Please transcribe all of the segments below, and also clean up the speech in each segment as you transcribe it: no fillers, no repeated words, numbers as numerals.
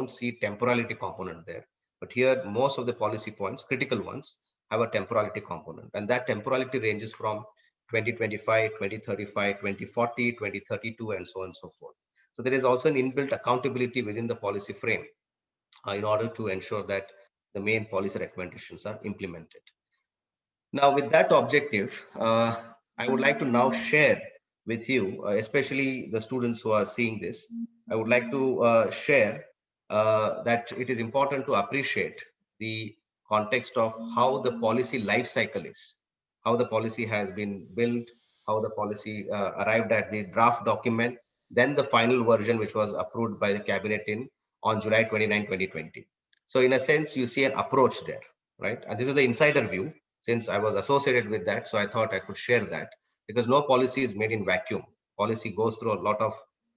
don't see temporality component there. But here, most of the policy points, critical ones, have a temporality component. And that temporality ranges from 2025, 2035, 2040, 2032, and so on and so forth. So there is also an inbuilt accountability within the policy frame in order to ensure that the main policy recommendations are implemented. Now, with that objective, I would like to now share with you, especially the students who are seeing this, I would like to share that it is important to appreciate the context of how the policy life cycle is, how the policy has been built, how the policy arrived at the draft document, then the final version, which was approved by the cabinet in on July 29, 2020. So in a sense, you see an approach there, right? And this is the insider view since I was associated with that. So I thought I could share that because no policy is made in vacuum. Policy goes through a lot of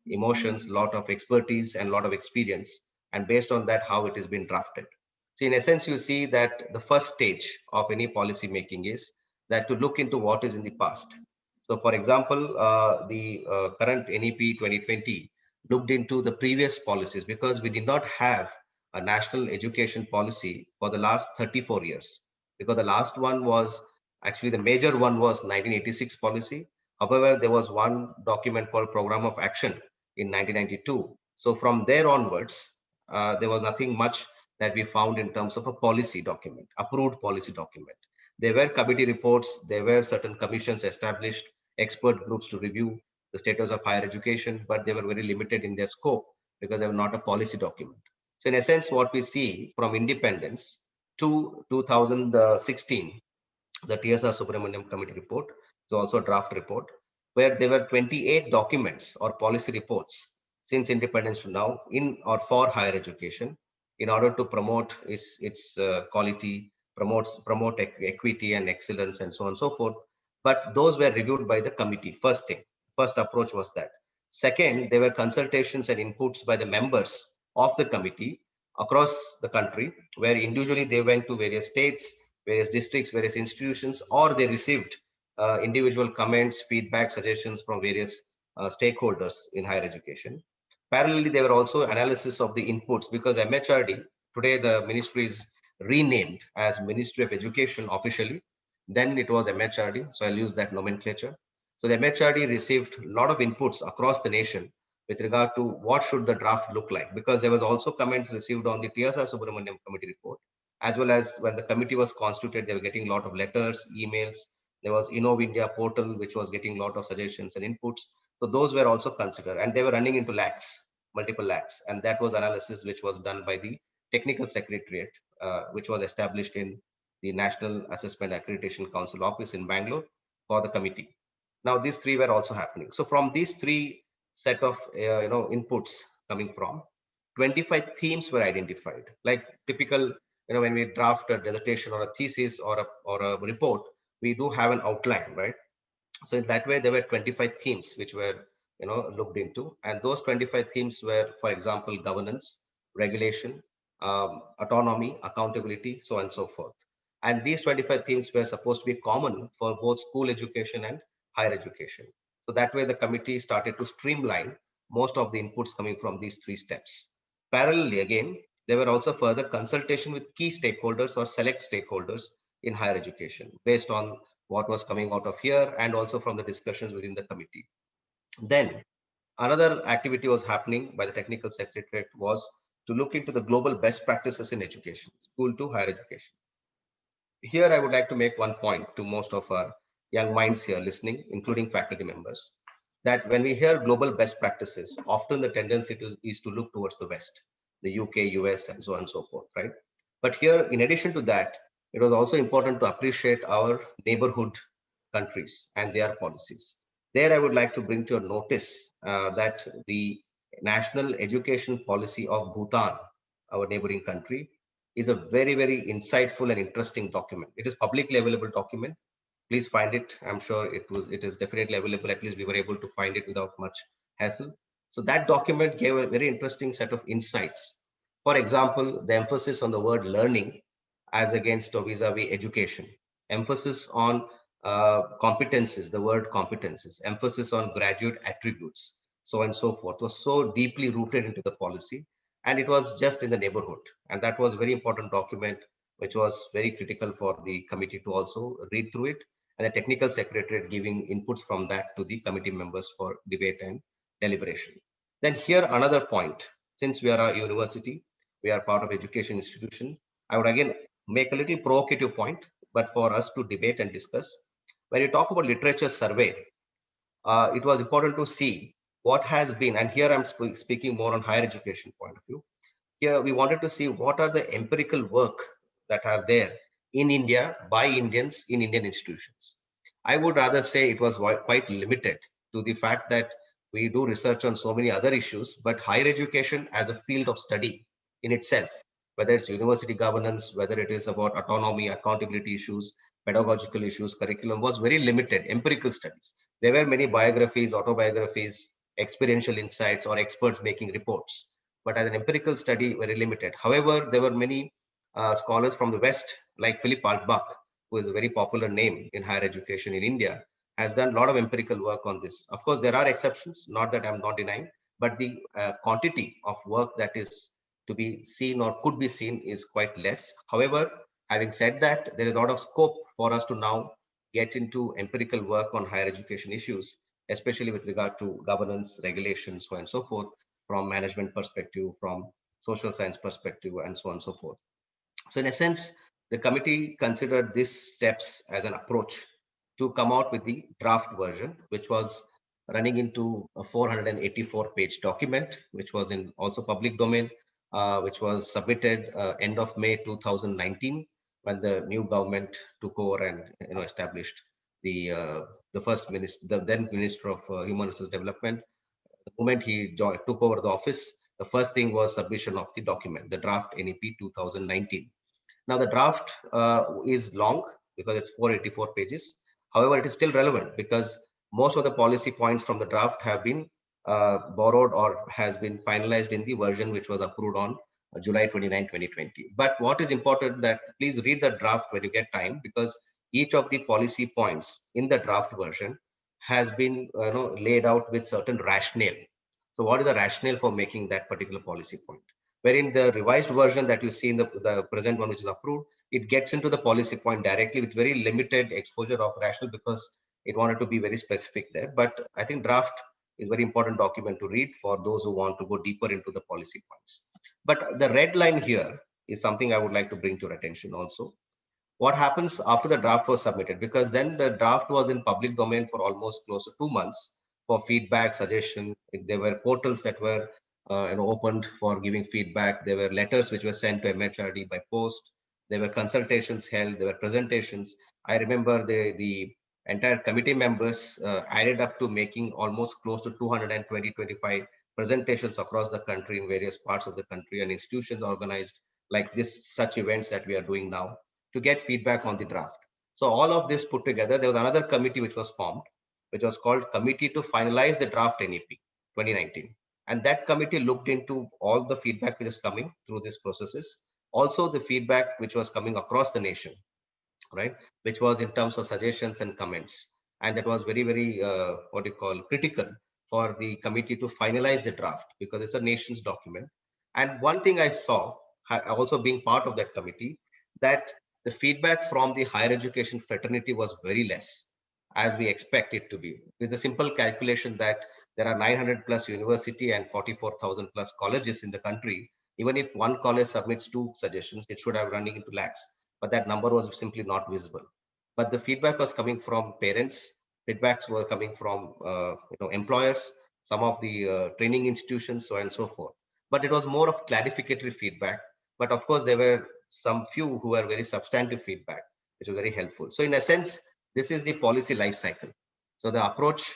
emotions, a lot of expertise, and a lot of experience. And based on that, how it has been drafted. So in essence, you see that the first stage of any policy making is that to look into what is in the past. So for example, the current NEP 2020 looked into the previous policies because we did not have a national education policy for the last 34 years because the last one was actually the major one was 1986 policy. However, there was one document called Program of Action in 1992. So from there onwards, there was nothing much that we found in terms of a policy document, approved policy document. There were committee reports, there were certain commissions established, expert groups to review the status of higher education, but they were very limited in their scope because they were not a policy document. So in essence, what we see from independence to 2016, the TSR Subramaniam Committee report, so also a draft report, where there were 28 documents or policy reports since independence to now in or for higher education in order to promote its quality, promote equity and excellence and so on and so forth. But those were reviewed by the committee. First thing, first approach was that. Second, there were consultations and inputs by the members of the committee across the country, where individually they went to various states, various districts, various institutions, or they received individual comments, feedback, suggestions from various stakeholders in higher education. Parallelly, there were also analysis of the inputs because MHRD, today the ministry is renamed as Ministry of Education officially. Then it was MHRD, so I'll use that nomenclature. So the MHRD received a lot of inputs across the nation with regard to what should the draft look like, because there was also comments received on the TSR Subramaniam committee report, as well as when the committee was constituted, they were getting a lot of letters, emails. There was Innovindia portal, which was getting a lot of suggestions and inputs. So those were also considered, and they were running into lakhs, multiple lakhs. And that was analysis which was done by the technical secretariat, which was established in the National Assessment Accreditation Council office in Bangalore for the committee. Now, these three were also happening. So from these three set of inputs coming from, 25 themes were identified, like typical, when we draft a dissertation or a thesis or a report, we do have an outline, right? So in that way, there were 25 themes which were looked into, and those 25 themes were, for example, governance, regulation, autonomy, accountability, so on and so forth. And these 25 themes were supposed to be common for both school education and higher education. So that way, the committee started to streamline most of the inputs coming from these three steps. Parallelly, again, there were also further consultation with key stakeholders or select stakeholders in higher education based on what was coming out of here and also from the discussions within the committee. Then another activity was happening by the technical secretariat was to look into the global best practices in education, school to higher education. Here, I would like to make one point to most of our young minds here listening, including faculty members, that when we hear global best practices, often the tendency is to look towards the West, the UK, US, and so on and so forth, right? But here, in addition to that, it was also important to appreciate our neighborhood countries and their policies. There, I would like to bring to your notice that the National Education Policy of Bhutan, our neighboring country, is a very, very insightful and interesting document. It is publicly available document. Please find it. I'm sure it is definitely available. At least we were able to find it without much hassle. So that document gave a very interesting set of insights. For example, the emphasis on the word learning as against or vis-a-vis education, emphasis on competences, the word competences, emphasis on graduate attributes, so on and so forth, was so deeply rooted into the policy and it was just in the neighborhood. And that was a very important document, which was very critical for the committee to also read through it, and the technical secretariat giving inputs from that to the committee members for debate and deliberation. Then here another point, since we are a university, we are part of education institution, I would again make a little provocative point, but for us to debate and discuss. When you talk about literature survey, it was important to see what has been, and here I'm speaking more on higher education point of view. Here we wanted to see what are the empirical work that are there in India by Indians in Indian institutions. I would rather say it was quite limited to the fact that we do research on so many other issues, but higher education as a field of study in itself, whether it's university governance, whether it is about autonomy, accountability issues, pedagogical issues, curriculum, was very limited empirical studies. There were many biographies, autobiographies, experiential insights, or experts making reports, but as an empirical study, very limited. However, there were many scholars from the West, like Philip Altbach, who is a very popular name in higher education in India, has done a lot of empirical work on this. Of course, there are exceptions, not that I'm not denying, but the quantity of work that is to be seen or could be seen is quite less. However, having said that, there is a lot of scope for us to now get into empirical work on higher education issues, especially with regard to governance, regulation, so on and so forth, from management perspective, from social science perspective, and so on and so forth. So in a sense, the committee considered these steps as an approach to come out with the draft version, which was running into a 484-page document, which was in also public domain, which was submitted end of May 2019, when the new government took over and established the first minister, the then Minister of Human Resource Development. The moment he took over the office, the first thing was submission of the document, the draft NEP 2019. Now the draft is long because it's 484 pages. However, it is still relevant because most of the policy points from the draft have been borrowed or has been finalized in the version which was approved on July 29, 2020. But what is important that please read the draft when you get time, because each of the policy points in the draft version has been laid out with certain rationale. So what is the rationale for making that particular policy point? Wherein the revised version that you see in the present one, which is approved, it gets into the policy point directly with very limited exposure of rationale because it wanted to be very specific there. But I think draft is very important document to read for those who want to go deeper into the policy points. But the red line here is something I would like to bring to your attention also. What happens after the draft was submitted? Because then the draft was in public domain for almost close to 2 months for feedback, suggestion. There were portals that were opened for giving feedback. There were letters which were sent to MHRD by post. There were consultations held. There were presentations. I remember the entire committee members added up to making almost close to 220-25 presentations across the country in various parts of the country, and institutions organized like this, such events that we are doing now, to get feedback on the draft. So all of this put together, there was another committee which was formed, which was called Committee to Finalize the Draft NEP 2019. And that committee looked into all the feedback which is coming through these processes, also the feedback which was coming across the nation, right, which was in terms of suggestions and comments. And that was very, very, what you call, critical for the committee to finalize the draft because it's a nation's document. And one thing I saw, also being part of that committee, that the feedback from the higher education fraternity was very less as we expect it to be. With the simple calculation that there are 900 plus university and 44,000 plus colleges in the country. Even if one college submits 2 suggestions, it should have running into lakhs, but that number was simply not visible. But the feedback was coming from parents, feedbacks were coming from employers, some of the training institutions, so on and so forth. But it was more of clarificatory feedback. But of course, there were some few who were very substantive feedback, which was very helpful. So in a sense, this is the policy life cycle. So the approach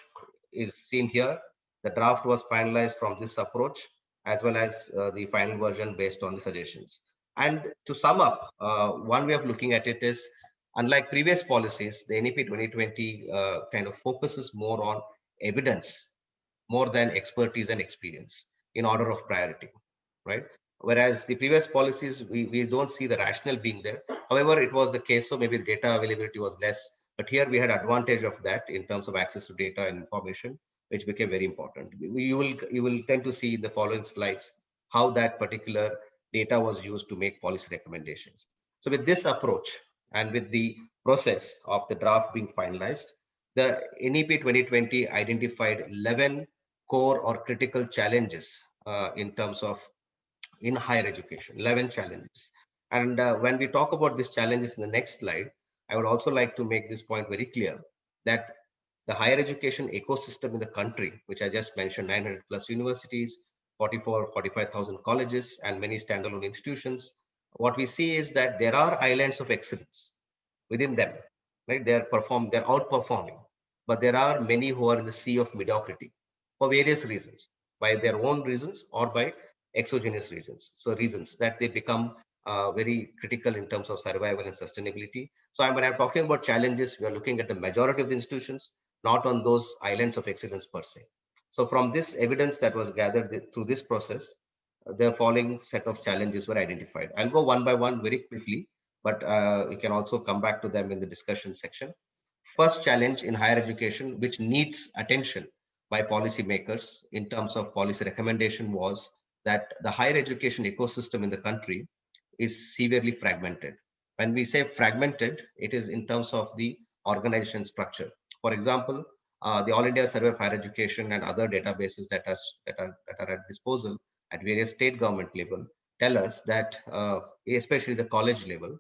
is seen here. The draft was finalized from this approach, as well as the final version based on the suggestions. And to sum up, one way of looking at it is, unlike previous policies, the NEP 2020 kind of focuses more on evidence, more than expertise and experience in order of priority, right? Whereas the previous policies, we don't see the rationale being there. However, it was the case, so maybe data availability was less, but here we had advantage of that in terms of access to data and information, which became very important. You will tend to see in the following slides how that particular data was used to make policy recommendations. So with this approach and with the process of the draft being finalized, the NEP 2020 identified 11 core or critical challenges in terms of in higher education, 11 challenges. And when we talk about these challenges in the next slide, I would also like to make this point very clear that the higher education ecosystem in the country, which I just mentioned, 900 plus universities, 45,000 colleges, and many standalone institutions, what we see is that there are islands of excellence within them, right? They're outperforming, but there are many who are in the sea of mediocrity for various reasons, by their own reasons or by exogenous reasons. So reasons that they become very critical in terms of survival and sustainability. So when I'm talking about challenges, we are looking at the majority of the institutions, not on those islands of excellence per se. So from this evidence that was gathered through this process, the following set of challenges were identified. I'll go one by one very quickly, but we can also come back to them in the discussion section. First challenge in higher education, which needs attention by policymakers in terms of policy recommendation, was that the higher education ecosystem in the country is severely fragmented. When we say fragmented, it is in terms of the organization structure. For example, the All India Survey of Higher Education and other databases that are at disposal at various state government level tell us that, especially the college level,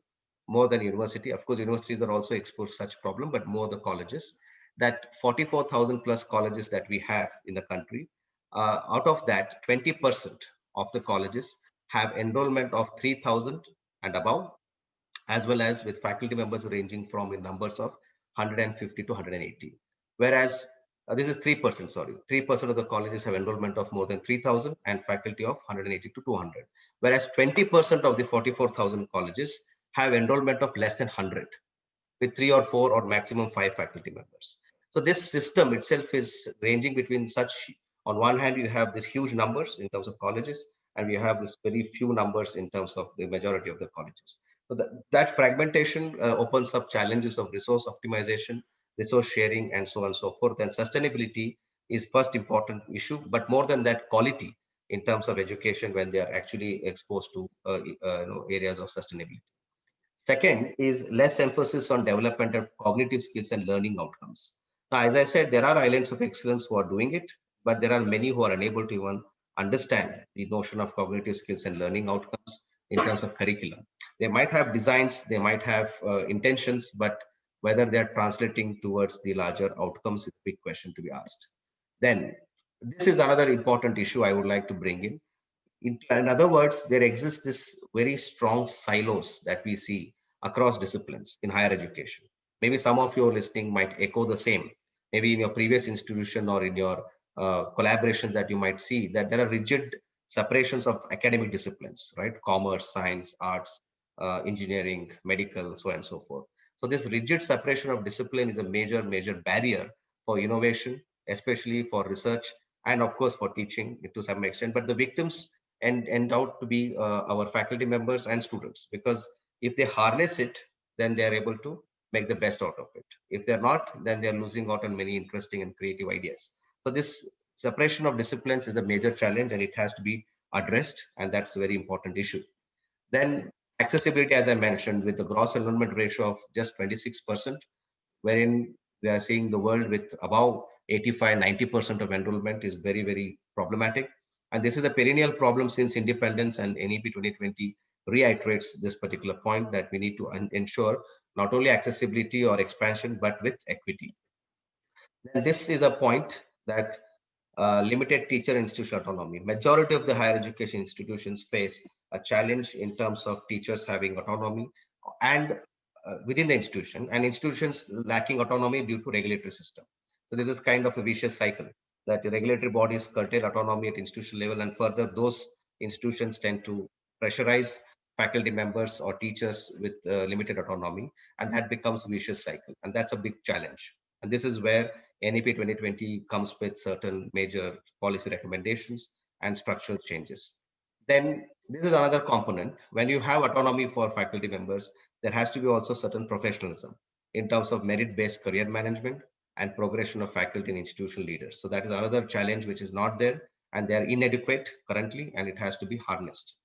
more than university. Of course, universities are also exposed to such problem, but more the colleges. That 44,000 plus colleges that we have in the country, out of that, 20% of the colleges have enrollment of 3,000 and above, as well as with faculty members ranging from in numbers of 150 to 180. Whereas this is 3%, sorry, 3% of the colleges have enrollment of more than 3,000 and faculty of 180 to 200. Whereas 20% of the 44,000 colleges have enrollment of less than 100 with 3 or 4 or maximum 5 faculty members. So this system itself is ranging between such, on one hand, you have these huge numbers in terms of colleges, and you have this very few numbers in terms of the majority of the colleges. So that fragmentation opens up challenges of resource optimization, resource sharing, and so on and so forth. And sustainability is first important issue, but more than that, quality in terms of education when they are actually exposed to areas of sustainability. Second is less emphasis on development of cognitive skills and learning outcomes. Now, as I said, there are islands of excellence who are doing it, but there are many who are unable to even understand the notion of cognitive skills and learning outcomes in terms of curriculum. They might have designs, they might have intentions, but whether they're translating towards the larger outcomes is a big question to be asked. Then, this is another important issue I would like to bring in. In other words, there exists this very strong silos that we see across disciplines in higher education. Maybe some of your listening might echo the same. Maybe in your previous institution or in your collaborations that you might see that there are rigid separations of academic disciplines, right? Commerce, science, arts, engineering, medical, so on and so forth. So this rigid separation of discipline is a major barrier for innovation, especially for research and of course for teaching to some extent. But the victims end out to be our faculty members and students, because if they harness it, then they are able to make the best out of it. If they're not, then they're losing out on many interesting and creative ideas. So this separation of disciplines is a major challenge and it has to be addressed, and that's a very important issue. Then accessibility, as I mentioned, with the gross enrollment ratio of just 26%, wherein we are seeing the world with above 85-90% of enrollment is very problematic. And this is a perennial problem since independence, and NEP 2020 reiterates this particular point that we need to ensure not only accessibility or expansion, but with equity. Then this is a point that limited teacher institution autonomy. Majority of the higher education institutions face a challenge in terms of teachers having autonomy and within the institution, and institutions lacking autonomy due to regulatory system. So this is kind of a vicious cycle that the regulatory bodies curtail autonomy at institutional level, and further those institutions tend to pressurize faculty members or teachers with limited autonomy, and that becomes a vicious cycle, and that's a big challenge. And this is where NEP 2020 comes with certain major policy recommendations and structural changes. Then this is another component. When you have autonomy for faculty members, there has to be also certain professionalism in terms of merit-based career management and progression of faculty and institutional leaders. So that is another challenge which is not there. and they are inadequate currently, and it has to be harnessed.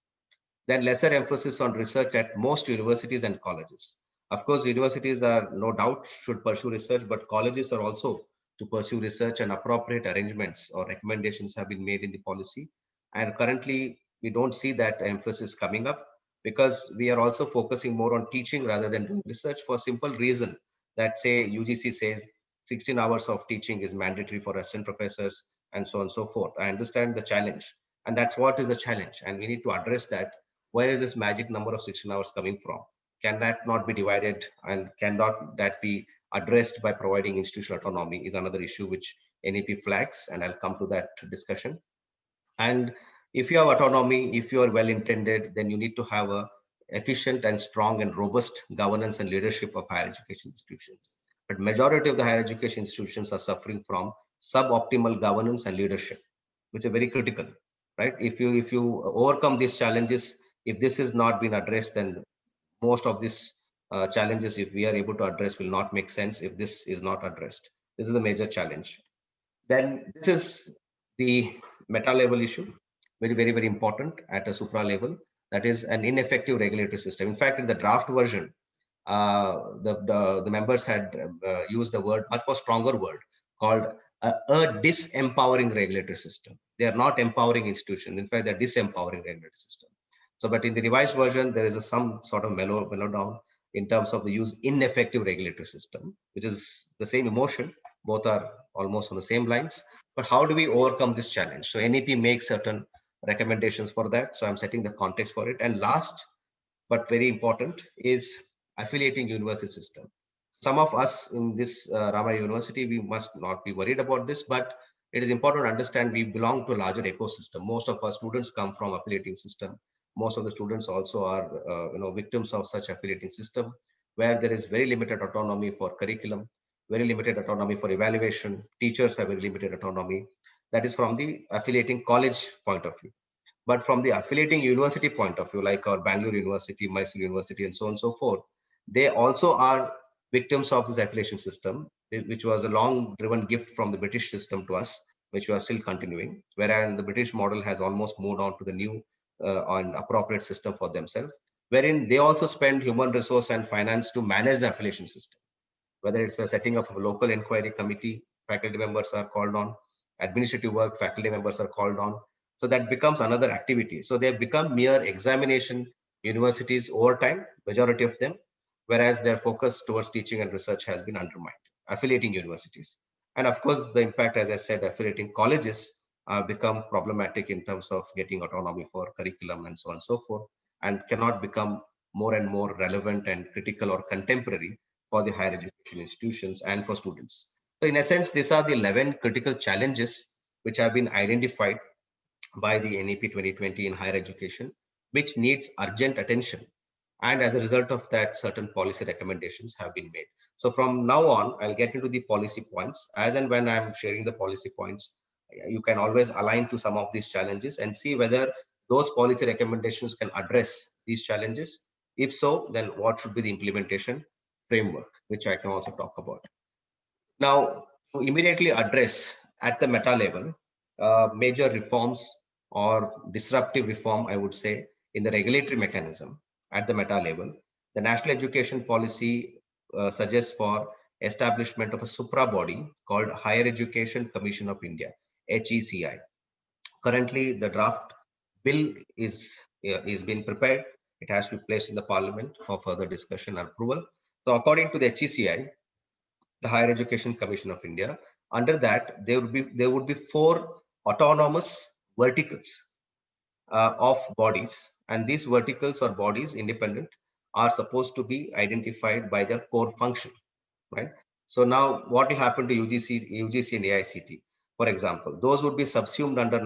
Then lesser emphasis on research at most universities and colleges. Of course, universities are no doubt should pursue research, but colleges are also to pursue research, and appropriate arrangements or recommendations have been made in the policy. And currently, we don't see that emphasis coming up because we are also focusing more on teaching rather than doing research for simple reason that say UGC says 16 hours of teaching is mandatory for assistant professors and so on and so forth. I understand the challenge, and that's what is the challenge, and we need to address that. Where is this magic number of 16 hours coming from? Can that not be divided, and cannot that be addressed by providing institutional autonomy is another issue which NEP flags, and I'll come to that discussion. And if you have autonomy, if you are well intended, then you need to have a efficient and strong and robust governance and leadership of higher education institutions. But majority of the higher education institutions are suffering from suboptimal governance and leadership, which are very critical, right? If you overcome these challenges, if this has not been addressed, then most of these challenges, if we are able to address, will not make sense if this is not addressed. This is a major challenge. Then this is the meta level issue, very important at a supra level. That is an ineffective regulatory system. In fact, in the draft version, the members had used the word, much more stronger word, called a disempowering regulatory system. They are not empowering institutions. In fact, they're disempowering regulatory system. So, but in the revised version, there is some sort of mellow down in terms of the use ineffective regulatory system, which is the same emotion. Both are almost on the same lines. But how do we overcome this challenge? So NEP makes certain recommendations for that. So I'm setting the context for it. And last but very important is affiliating university system. Some of us in this Rama University, we must not be worried about this, but it is important to understand we belong to a larger ecosystem. Most of our students come from affiliating system. Most of the students also are victims of such affiliating system, where there is very limited autonomy for curriculum, very limited autonomy for evaluation. Teachers have very limited autonomy. That is from the affiliating college point of view. But from the affiliating university point of view, like our Bangalore University, Mysore University, and so on and so forth, they also are victims of this affiliation system, which was a long driven gift from the British system to us, which we are still continuing. Whereas the British model has almost moved on to the new on appropriate system for themselves, wherein they also spend human resource and finance to manage the affiliation system. Whether it's the setting up of a local inquiry committee, faculty members are called on, administrative work, faculty members are called on. So that becomes another activity. So they have become mere examination universities over time, majority of them, whereas their focus towards teaching and research has been undermined. Affiliating universities. And of course, the impact, as I said, affiliating colleges become problematic in terms of getting autonomy for curriculum and so on and so forth, and cannot become more and more relevant and critical or contemporary for the higher education institutions and for students. So in essence, these are the 11 critical challenges which have been identified by the NEP 2020 in higher education, which needs urgent attention. And as a result of that, certain policy recommendations have been made. So from now on, I'll get into the policy points. As and when I'm sharing the policy points, you can always align to some of these challenges and see whether those policy recommendations can address these challenges. If so, then what should be the implementation framework, which I can also talk about. Now, to immediately address at the meta level, major reforms or disruptive reform, I would say, in the regulatory mechanism at the meta level, the National Education Policy suggests for establishment of a supra body called Higher Education Commission of India, HECI. Currently, the draft bill is being prepared. It has to be placed in the Parliament for further discussion and approval. So, according to the HECI, the Higher Education Commission of India. Under that, there would be 4 autonomous verticals of bodies, and these verticals or bodies, independent, are supposed to be identified by their core function, right? So now, what will happen to UGC and AICT, for example? Those would be subsumed under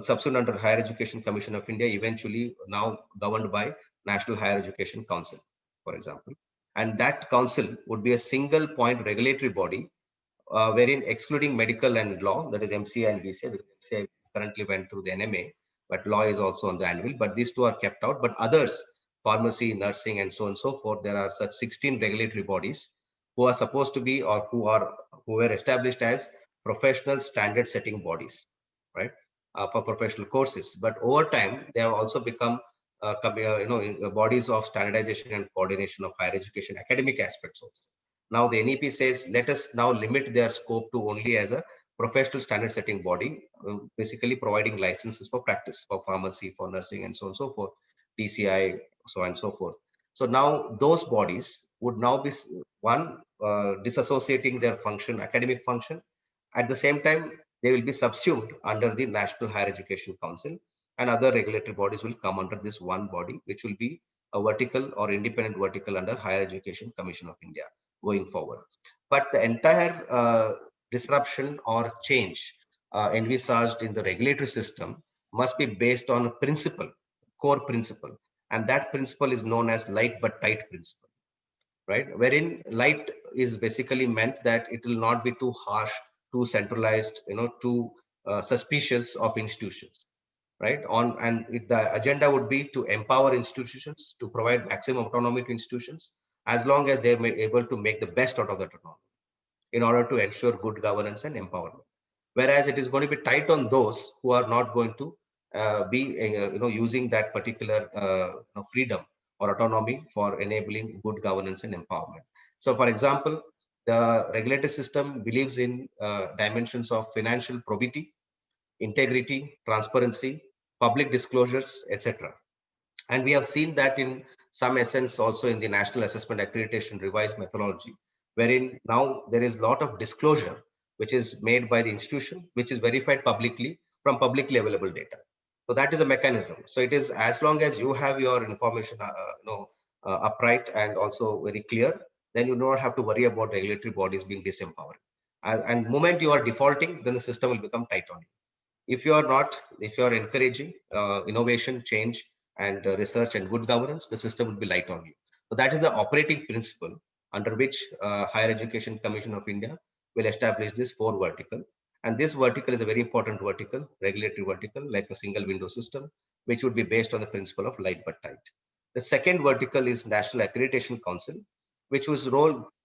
subsumed under Higher Education Commission of India, eventually now governed by National Higher Education Council, for example. And that council would be a single point regulatory body, wherein excluding medical and law, that is MCI and BCI, because MCI currently went through the NMA, but law is also on the annual, but these two are kept out. But others, pharmacy, nursing, and so on and so forth, there are such 16 regulatory bodies who are supposed to be, or who were established as professional standard setting bodies. right, for professional courses. But over time, they have also become bodies of standardization and coordination of higher education academic aspects also. Now the NEP says, let us now limit their scope to only as a professional standard setting body, basically providing licenses for practice, for pharmacy, for nursing, and so on and so forth, DCI, so on and so forth. So now those bodies would now be one, disassociating their function, academic function. At the same time, they will be subsumed under the National Higher Education Council, and other regulatory bodies will come under this one body, which will be a vertical or independent vertical under Higher Education Commission of India going forward. But the entire disruption or change envisaged in the regulatory system must be based on a principle, core principle, and that principle is known as light but tight principle, right? Wherein light is basically meant that it will not be too harsh, too centralized, too suspicious of institutions, right? The agenda would be to empower institutions, to provide maximum autonomy to institutions, as long as they're able to make the best out of that autonomy in order to ensure good governance and empowerment. Whereas it is going to be tight on those who are not going to be using that particular freedom or autonomy for enabling good governance and empowerment. So, for example, the regulatory system believes in dimensions of financial probity, integrity, transparency, public disclosures, etc. And we have seen that in some essence also in the National Assessment Accreditation revised methodology, wherein now there is a lot of disclosure which is made by the institution, which is verified publicly from publicly available data. So that is a mechanism. So it is, as long as you have your information upright and also very clear, then you don't have to worry about regulatory bodies being disempowered. And moment you are defaulting, then the system will become tight on you. If you are not, if you are encouraging innovation, change, and research and good governance, the system will be light on you. So that is the operating principle under which Higher Education Commission of India will establish this four vertical. And this vertical is a very important vertical, regulatory vertical, like a single window system, which would be based on the principle of light but tight. The second vertical is National Accreditation Council, which whose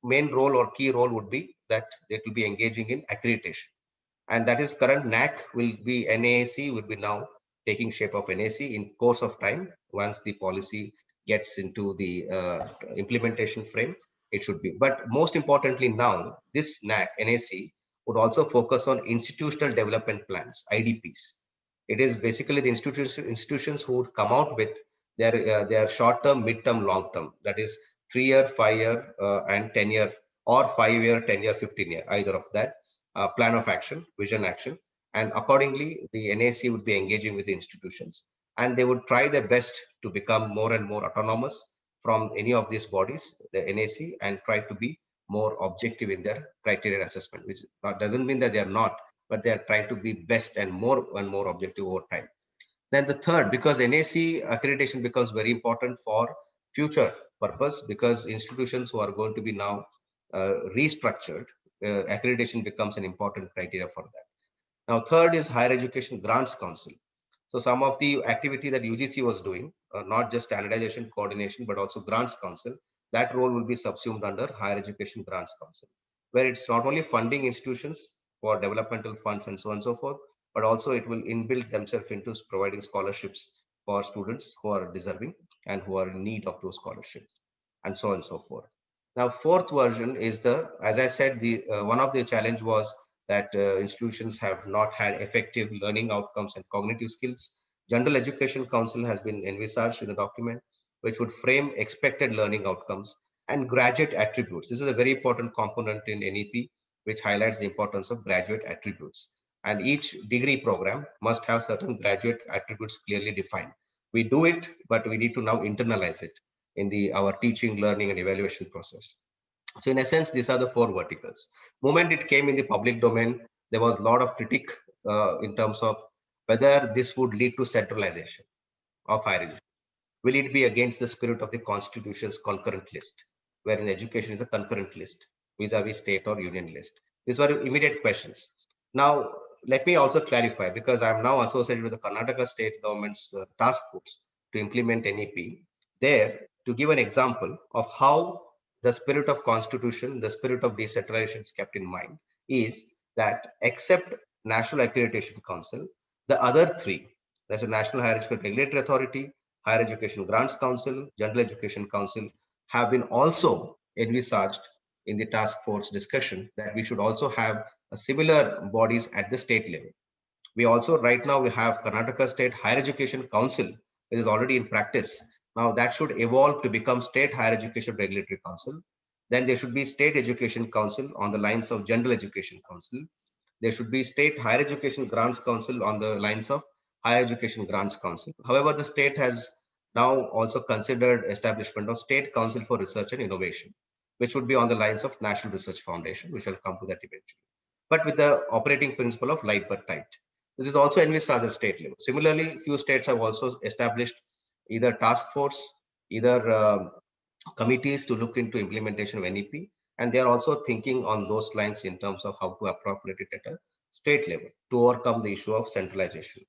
main role or key role would be that it will be engaging in accreditation. And that is current NAC will be NAAC will be now taking shape of NAC in course of time. Once the policy gets into the implementation frame, it should be. But most importantly now, this NAC would also focus on institutional development plans, IDPs. It is basically the institutions who would come out with their short-term, mid-term, long-term. That is 3-year, 5-year, and 10-year, or 5-year, 10-year, 15-year, either of that plan of action, vision action, and accordingly, the NAC would be engaging with the institutions, and they would try their best to become more and more autonomous from any of these bodies, the NAC, and try to be more objective in their criteria assessment, which doesn't mean that they are not, but they are trying to be best and more objective over time. Then the third, because NAC accreditation becomes very important for future purpose, because institutions who are going to be now restructured, accreditation becomes an important criteria for that. Now, third is Higher Education Grants Council. So some of the activity that UGC was doing, not just standardization coordination, but also Grants Council, that role will be subsumed under Higher Education Grants Council, where it's not only funding institutions for developmental funds and so on and so forth, but also it will inbuild themselves into providing scholarships for students who are deserving and who are in need of those scholarships, and so on and so forth. Now, fourth version is as I said, the one of the challenge was that institutions have not had effective learning outcomes and cognitive skills. General Education Council has been envisaged in a document which would frame expected learning outcomes and graduate attributes. This is a very important component in NEP, which highlights the importance of graduate attributes. And each degree program must have certain graduate attributes clearly defined. We do it, but we need to now internalize it in our teaching, learning, and evaluation process. So in essence, these are the four verticals. Moment it came in the public domain, there was a lot of critique in terms of whether this would lead to centralization of higher education. Will it be against the spirit of the Constitution's concurrent list, wherein education is a concurrent list vis-a-vis state or union list? These were immediate questions. Now, let me also clarify, because I'm now associated with the Karnataka state government's task force to implement NEP. There, to give an example of how the spirit of Constitution, the spirit of decentralization is kept in mind, is that except National Accreditation Council, The other three, there's a National Higher Education Regulatory Authority, Higher Education Grants Council, General Education Council, have been also envisaged in the task force discussion that we should also have a similar bodies at the state level. We also right now we have Karnataka State Higher Education Council, which is already in practice. Now that should evolve to become State Higher Education Regulatory Council. Then there should be State Education Council on the lines of General Education Council. There should be State Higher Education Grants Council on the lines of Higher Education Grants Council. However, the state has now also considered establishment of State Council for Research and Innovation, which would be on the lines of National Research Foundation. We shall come to that eventually, but with the operating principle of light but tight. This is also envisaged at the state level. Similarly, few states have also established either task force, either committees to look into implementation of NEP, and they are also thinking on those lines in terms of how to appropriate it at a state level to overcome the issue of centralization.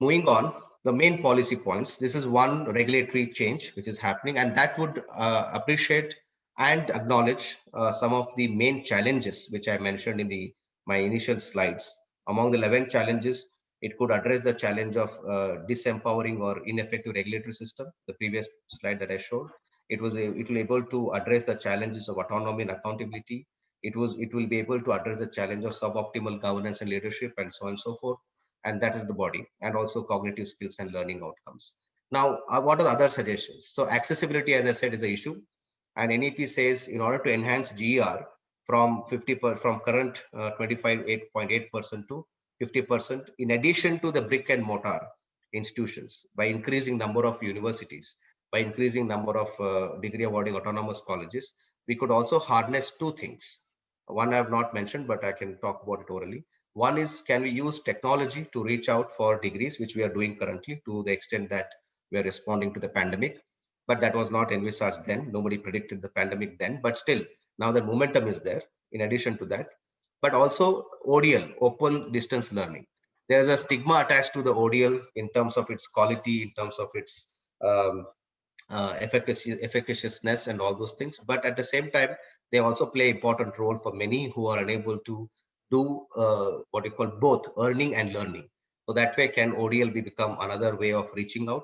Moving on, the main policy points. This is one regulatory change which is happening, and that would appreciate and acknowledge some of the main challenges which I mentioned in my initial slides. Among the 11 challenges, it could address the challenge of disempowering or ineffective regulatory system. The previous slide that I showed, it will able to address the challenges of autonomy and accountability. It will be able to address the challenge of suboptimal governance and leadership, and so on and so forth, and that is the body, and also cognitive skills and learning outcomes. Now, what are the other suggestions? So accessibility, as I said, is the issue, and NEP says in order to enhance GER from from current 25.8% to 50%, in addition to the brick and mortar institutions, by increasing number of universities, by increasing number of degree awarding autonomous colleges, we could also harness two things. One I have not mentioned, but I can talk about it orally. One is, can we use technology to reach out for degrees, which we are doing currently to the extent that we are responding to the pandemic. But that was not envisaged then. Nobody predicted the pandemic then, but still now the momentum is there in addition to that. But also ODL, open distance learning. There's a stigma attached to the ODL in terms of its quality, in terms of its efficaciousness and all those things. But at the same time, they also play important role for many who are unable to do what you call both earning and learning. So that way, can ODL become another way of reaching out?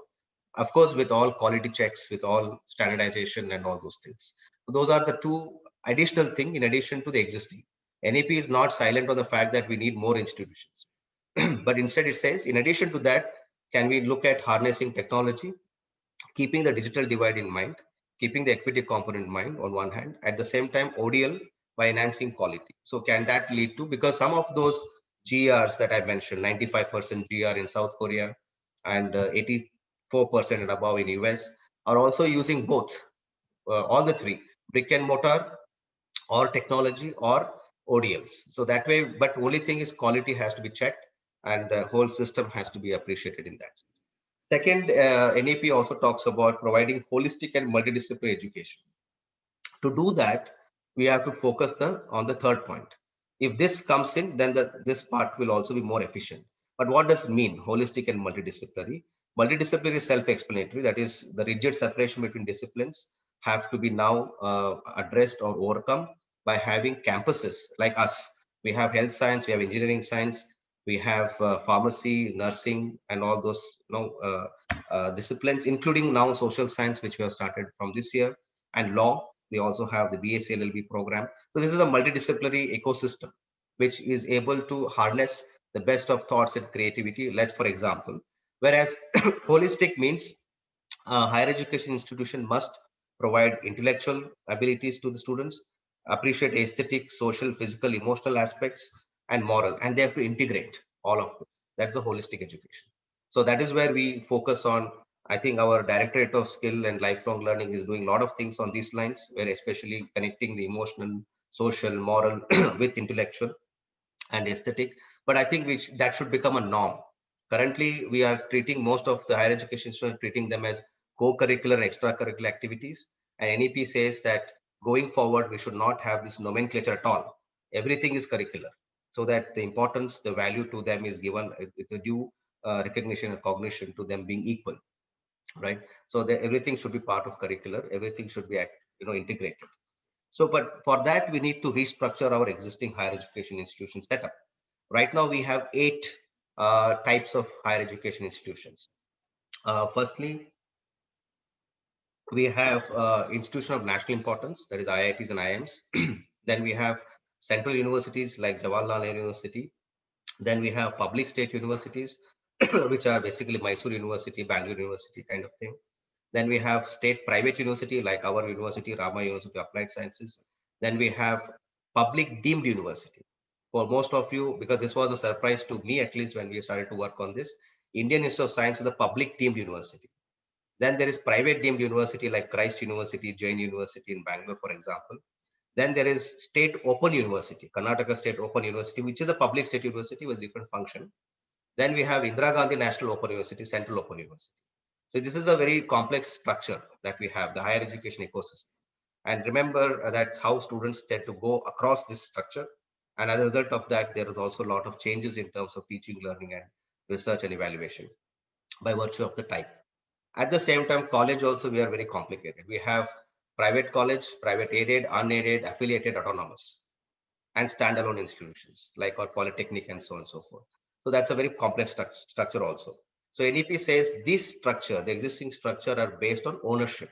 Of course, with all quality checks, with all standardization and all those things. So those are the two additional thing in addition to the existing. NEP is not silent on the fact that we need more institutions, but instead it says, in addition to that, can we look at harnessing technology, keeping the digital divide in mind, keeping the equity component in mind on one hand, at the same time ODL by enhancing quality. So can that lead to, because some of those GRs that I mentioned, 95% GR in South Korea and 84% and above in US, are also using both, all the three, brick and mortar or technology or ODLs. So that way, but only thing is quality has to be checked and the whole system has to be appreciated in that. Second, NEP also talks about providing holistic and multidisciplinary education. To do that, we have to focus on the third point. If this comes in, then this part will also be more efficient. But what does it mean, holistic and multidisciplinary? Multidisciplinary is self-explanatory. That is, the rigid separation between disciplines have to be now addressed or overcome by having campuses like us. We have health science, we have engineering science, we have pharmacy, nursing, and all those disciplines, including now social science, which we have started from this year, and law. We also have the BSc LLB program. So this is a multidisciplinary ecosystem which is able to harness the best of thoughts and creativity. Let's, for example, whereas holistic means higher education institution must provide intellectual abilities to the students, appreciate aesthetic, social, physical, emotional aspects, and moral, and they have to integrate all of them. That's the holistic education. So that is where we focus on. I think our Directorate of Skill and Lifelong Learning is doing a lot of things on these lines, where especially connecting the emotional, social, moral with intellectual and aesthetic. But I think that should become a norm. Currently, we are treating most of the higher education students, treating them as co-curricular and extracurricular activities. And NEP says that going forward, we should not have this nomenclature at all. Everything is curricular, so that the importance, the value to them is given with the due recognition and cognition to them being equal, right? So everything should be part of curricular. Everything should be integrated. So, but for that, we need to restructure our existing higher education institution setup. Right now, we have 8 types of higher education institutions. Firstly, we have institution of national importance, that is IITs and IIMs. Then we have central universities like Jawaharlal Nehru University. Then we have public state universities, which are basically Mysore University, Bangalore University kind of thing. Then we have state private university like our university, Rama University of Applied Sciences. Then we have public deemed university. For most of you, because this was a surprise to me at least when we started to work on this, Indian Institute of Science is a public deemed university. Then there is private deemed university like Christ University, Jain University in Bangalore, for example. Then there is State Open University, Karnataka State Open University, which is a public state university with different function. Then we have Indira Gandhi National Open University, Central Open University. So this is a very complex structure that we have, the higher education ecosystem. And remember that how students tend to go across this structure. And as a result of that, there is also a lot of changes in terms of teaching, learning, and research and evaluation by virtue of the type. At the same time, college also, we are very complicated. We have private college, private aided, unaided, affiliated, autonomous, and standalone institutions like our polytechnic and so on and so forth. So that's a very complex structure also. So NEP says this structure, the existing structure, are based on ownership.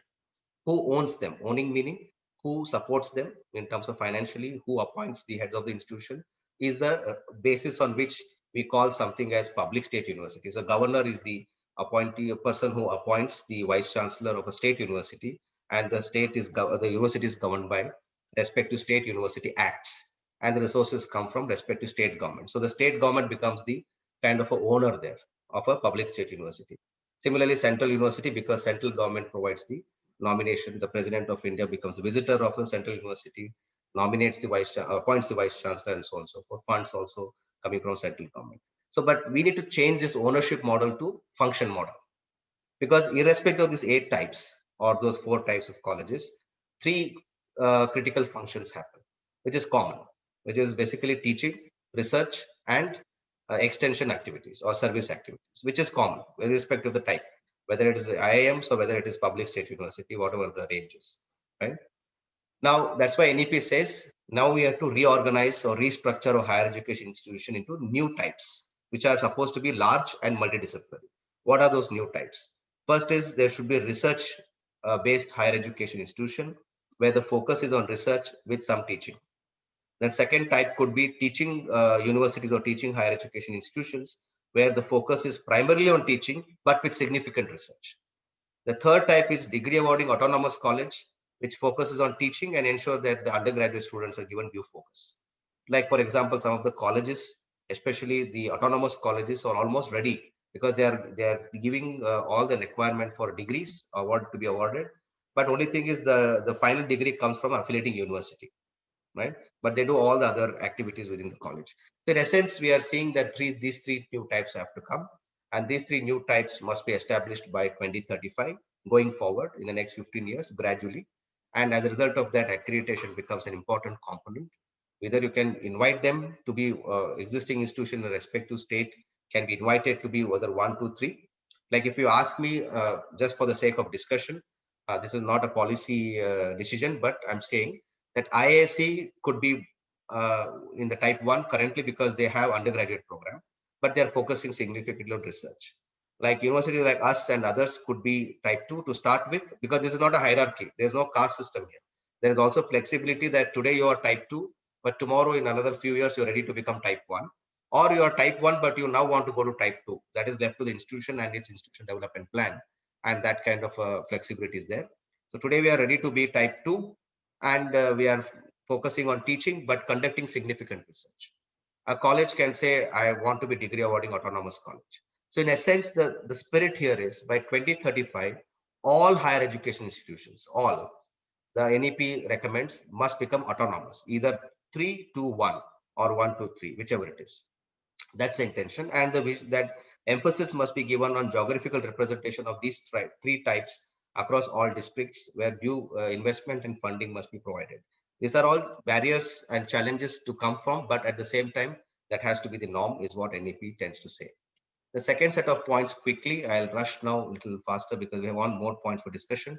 Who owns them? Owning meaning who supports them in terms of financially, who appoints the heads of the institution, is the basis on which we call something as public state universities. A governor is the appointee, a person who appoints the vice chancellor of a state university, and the state is the university is governed by respect to state university acts, and the resources come from respect to state government. So the state government becomes the kind of a owner there of a public state university. Similarly, central university, because central government provides the nomination, the president of India becomes a visitor of a central university, nominates the appoints the vice chancellor, and so on and so forth. Funds also coming from central government. So, but we need to change this ownership model to function model, because irrespective of these 8 types or those 4 types of colleges, 3 critical functions happen, which is common, which is basically teaching, research, and extension activities or service activities, which is common irrespective of the type, whether it is IIMs or whether it is public state university, whatever the range is, right? Now, that's why NEP says now we have to reorganize or restructure a higher education institution into new types, which are supposed to be large and multidisciplinary. What are those new types? First is there should be a research based higher education institution where the focus is on research with some teaching. Then second type could be teaching universities or teaching higher education institutions where the focus is primarily on teaching but with significant research. The third type is degree awarding autonomous college, which focuses on teaching and ensure that the undergraduate students are given due focus. Like, for example, some of the colleges, especially the autonomous colleges, are almost ready because they are giving all the requirement for degrees award to be awarded. But only thing is the final degree comes from affiliating university, right? But they do all the other activities within the college. So in essence, we are seeing that these three new types have to come, and these 3 new types must be established by 2035, going forward in the next 15 years gradually. And as a result of that, accreditation becomes an important component. Either you can invite them to be existing institution in respect to state can be invited to be whether 1, 2, 3. Like if you ask me, just for the sake of discussion, this is not a policy decision, but I'm saying that IISc could be in the type 1 currently because they have undergraduate program, but they're focusing significantly on research. Like universities like us and others could be type 2 to start with, because this is not a hierarchy. There's no caste system here. There is also flexibility that today you are type 2, but tomorrow in another few years, you're ready to become type 1. Or you are type 1, but you now want to go to type 2. That is left to the institution and its institution development plan. And that kind of flexibility is there. So today we are ready to be type 2, and we are focusing on teaching but conducting significant research. A college can say, I want to be degree awarding autonomous college. So in essence, the spirit here is by 2035, all higher education institutions, all the NEP recommends must become autonomous, either 3 to 1 or 1 to 3, whichever it is. That's the intention, and that emphasis must be given on geographical representation of these 3 types across all districts where due investment and funding must be provided. These are all barriers and challenges to come from, but at the same time, that has to be the norm, is what NEP tends to say. The second set of points quickly, I'll rush now a little faster because we have one more point for discussion.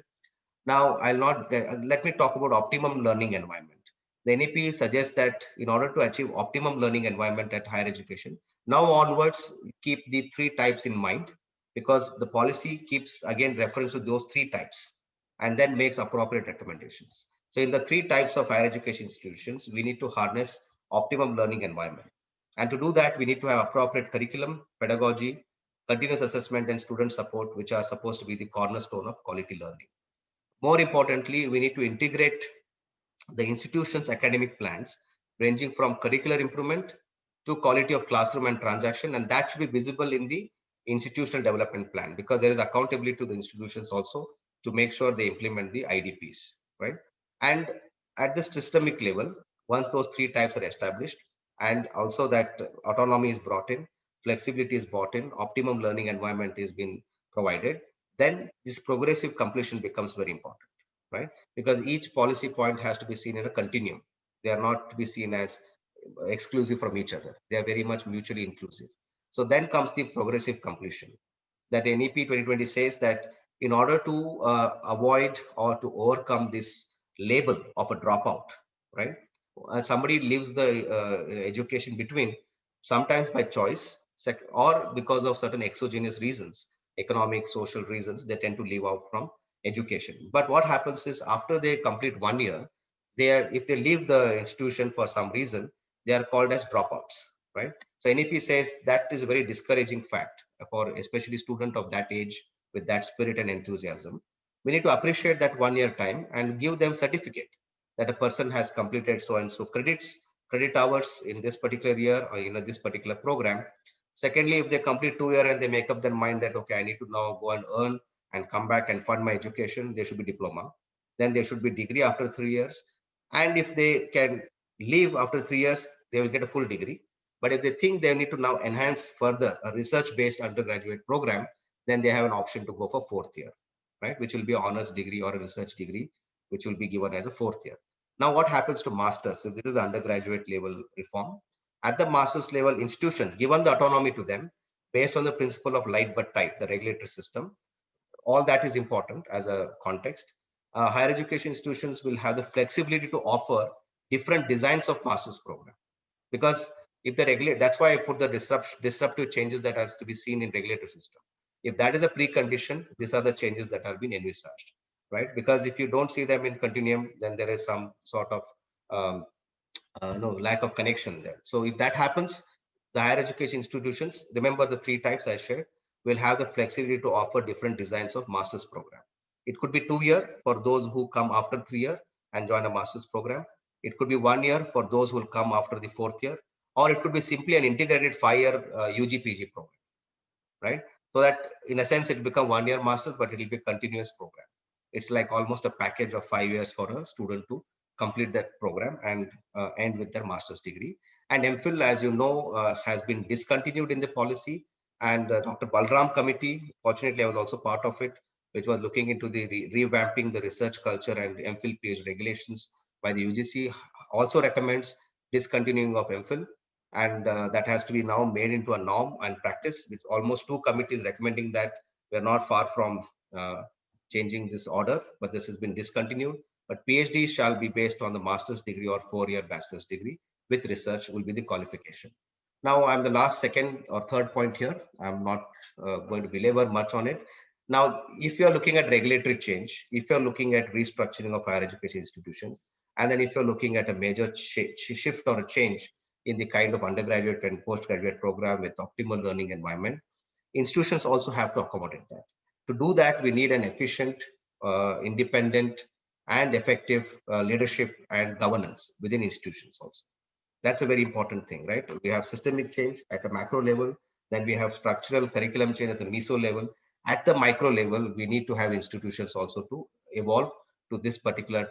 Now, I'll not let me talk about optimum learning environment. The NEP suggests that in order to achieve optimum learning environment at higher education, Now onwards, keep the three types in mind, because the policy keeps again reference to those three types and then makes appropriate recommendations. So in the three types of higher education institutions, we need to harness optimum learning environment. And to do that, we need to have appropriate curriculum, pedagogy, continuous assessment, and student support, which are supposed to be the cornerstone of quality learning. More importantly, we need to integrate the institution's academic plans, ranging from curricular improvement to quality of classroom and transaction, and that should be visible in the institutional development plan, because there is accountability to the institutions also to make sure they implement the IDPs, right? And at the systemic level, once those three types are established, and also that autonomy is brought in, flexibility is brought in, optimum learning environment is being provided, then this progressive completion becomes very important, right? Because each policy point has to be seen in a continuum. They are not to be seen as exclusive from each other. They are very much mutually inclusive. So then comes the progressive completion. That NEP 2020 says that in order to avoid or to overcome this label of a dropout, right? Somebody leaves the education between, sometimes by choice or because of certain exogenous reasons, economic, social reasons, they tend to leave out from education. But what happens is after they complete 1 year, if they leave the institution for some reason, they are called as dropouts, right? So NEP says that is a very discouraging fact for especially student of that age with that spirit and enthusiasm. We need to appreciate that 1 year time and give them certificate that a person has completed so and so credit hours in this particular year or this particular program. Secondly, if they complete 2 year and they make up their mind that okay, I need to now go and earn and come back and fund my education, there should be diploma. Then there should be degree after 3 years. And if they can leave after 3 years, they will get a full degree. But if they think they need to now enhance further a research-based undergraduate program, then they have an option to go for 4th year, right? Which will be an honors degree or a research degree, which will be given as a 4th year. Now, what happens to masters? So this is the undergraduate level reform. At the master's level, institutions given the autonomy to them based on the principle of light but tight, the regulatory system. All that is important as a context. Higher education institutions will have the flexibility to offer different designs of master's program, because if they regulate, that's why I put the disruptive changes that has to be seen in regulatory system. If that is a precondition, these are the changes that have been envisaged, right? Because if you don't see them in continuum, then there is some sort of um, no lack of connection there. So if that happens, the higher education institutions, remember the three types I shared, will have the flexibility to offer different designs of master's program. It could be 2 year for those who come after 3 year and join a master's program. It could be 1 year for those who will come after the 4th year, or it could be simply an integrated 5 year UG PG program, right? So that in a sense it become 1 year master, but it will be a continuous program. It's like almost a package of 5 years for a student to complete that program and end with their master's degree. And MPhil, as you know, has been discontinued in the policy. And Dr. Balram committee, fortunately, I was also part of it, which was looking into the revamping the research culture and MPhil PhD regulations by the UGC, also recommends discontinuing of MPhil, and that has to be now made into a norm and practice, with almost 2 committees recommending that. We're not far from changing this order, but this has been discontinued. But PhD shall be based on the master's degree or 4 year bachelor's degree with research will be the qualification. Now I'm the last second or third point here. I'm not going to belabor much on it. Now, if you're looking at regulatory change, if you're looking at restructuring of higher education institutions, and then if you're looking at a major shift or a change in the kind of undergraduate and postgraduate program with optimal learning environment, institutions also have to accommodate that. To do that, we need an efficient, independent, and effective leadership and governance within institutions also. That's a very important thing, right? We have systemic change at a macro level, then we have structural curriculum change at the meso level. At the micro level, we need to have institutions also to evolve to this particular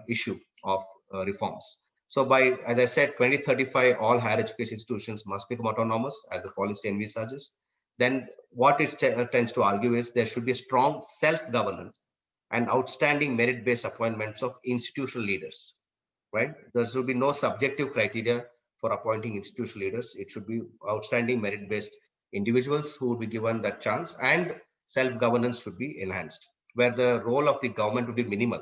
issue of reforms. So by, as I said, 2035, all higher education institutions must become autonomous as the policy envisages. Then what it tends to argue is there should be strong self-governance and outstanding merit-based appointments of institutional leaders, right? There should be no subjective criteria for appointing institutional leaders. It should be outstanding merit-based individuals who will be given that chance, and self-governance should be enhanced, where the role of the government would be minimal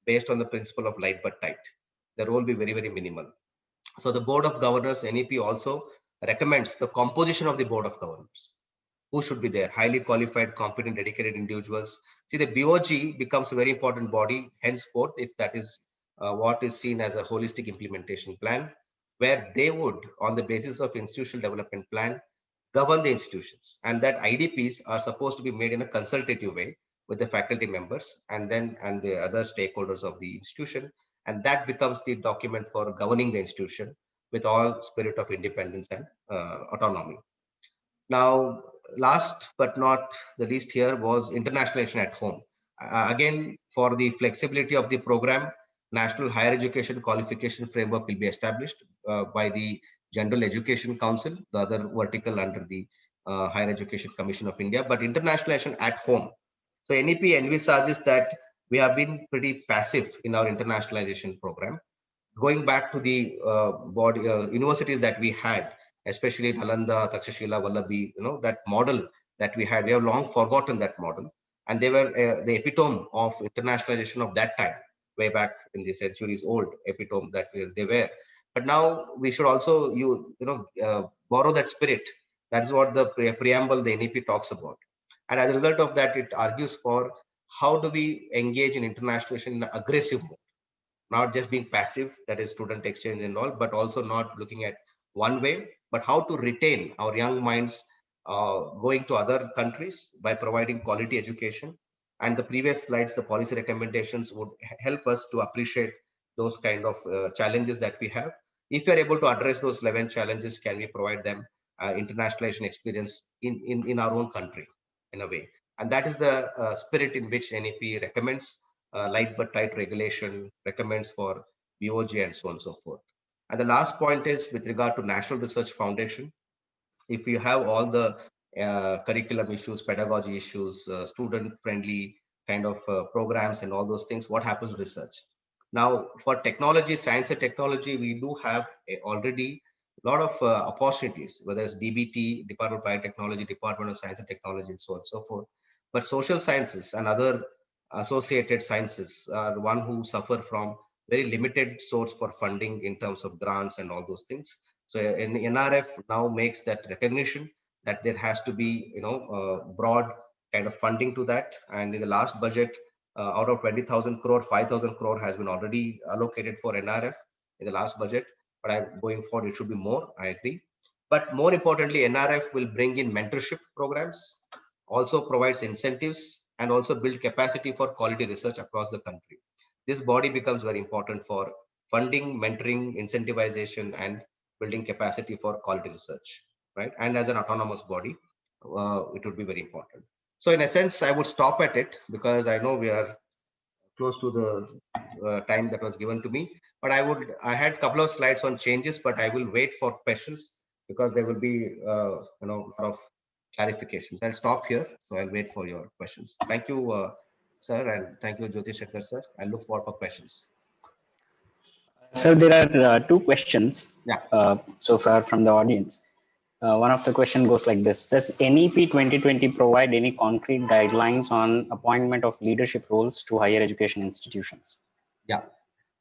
based on the principle of light but tight. The role will be very, very minimal. So the Board of Governors, NEP, also recommends the composition of the board of governors. Who should be there? Highly qualified, competent, dedicated individuals. See, the BOG becomes a very important body henceforth if that is what is seen as a holistic implementation plan, where they would, on the basis of institutional development plan, govern the institutions. And that IDPs are supposed to be made in a consultative way with the faculty members and the other stakeholders of the institution. And that becomes the document for governing the institution with all spirit of independence and autonomy. Now, last but not the least here was internationalization at home. Again, for the flexibility of the program, National Higher Education Qualification Framework will be established by the General Education Council, the other vertical under the Higher Education Commission of India, but internationalization at home. So NEP envisages that we have been pretty passive in our internationalization program. Going back to the body universities that we had, especially Nalanda, Takshashila, Vallabhi, that model that we had, we have long forgotten that model, and they were the epitome of internationalization of that time, way back in the centuries old epitome that they were. But now we should also borrow that spirit. That's what the preamble, the NEP talks about, and as a result of that, it argues for how do we engage in internationalization in an aggressive mode, not just being passive, that is student exchange and all, but also not looking at one way, but how to retain our young minds going to other countries by providing quality education. And the previous slides, the policy recommendations would help us to appreciate those kind of challenges that we have. If we are able to address those 11 challenges, can we provide them internationalization experience in our own country in a way? And that is the spirit in which NEP recommends light but tight regulation, recommends for BOG and so on and so forth. And the last point is with regard to National Research Foundation. If you have all the curriculum issues, pedagogy issues, student-friendly kind of programs and all those things, what happens to research? Now, for technology, science and technology, we do have already a lot of opportunities, whether it's DBT, Department of Biotechnology, Department of Science and Technology, and so on and so forth. But social sciences and other associated sciences are one who suffer from very limited source for funding in terms of grants and all those things. So NRF now makes that recognition that there has to be, broad kind of funding to that. And in the last budget, out of 20,000 crore, 5,000 crore has been already allocated for NRF in the last budget. But going forward, it should be more. I agree. But more importantly, NRF will bring in mentorship programs, also provides incentives, and also build capacity for quality research across the country. This body becomes very important for funding, mentoring, incentivization, and building capacity for quality research, right? And as an autonomous body, it would be very important. So in a sense, I would stop at it because I know we are close to the time that was given to me. But I had a couple of slides on changes, but I will wait for questions because there will be a lot of clarifications. I'll stop here. So I'll wait for your questions. Thank you, sir, and thank you, Jyoti Shankar, sir. I look forward for questions. So there are two questions Yeah. so far from the audience. One of the question goes like this: does NEP 2020 provide any concrete guidelines on appointment of leadership roles to higher education institutions? Yeah.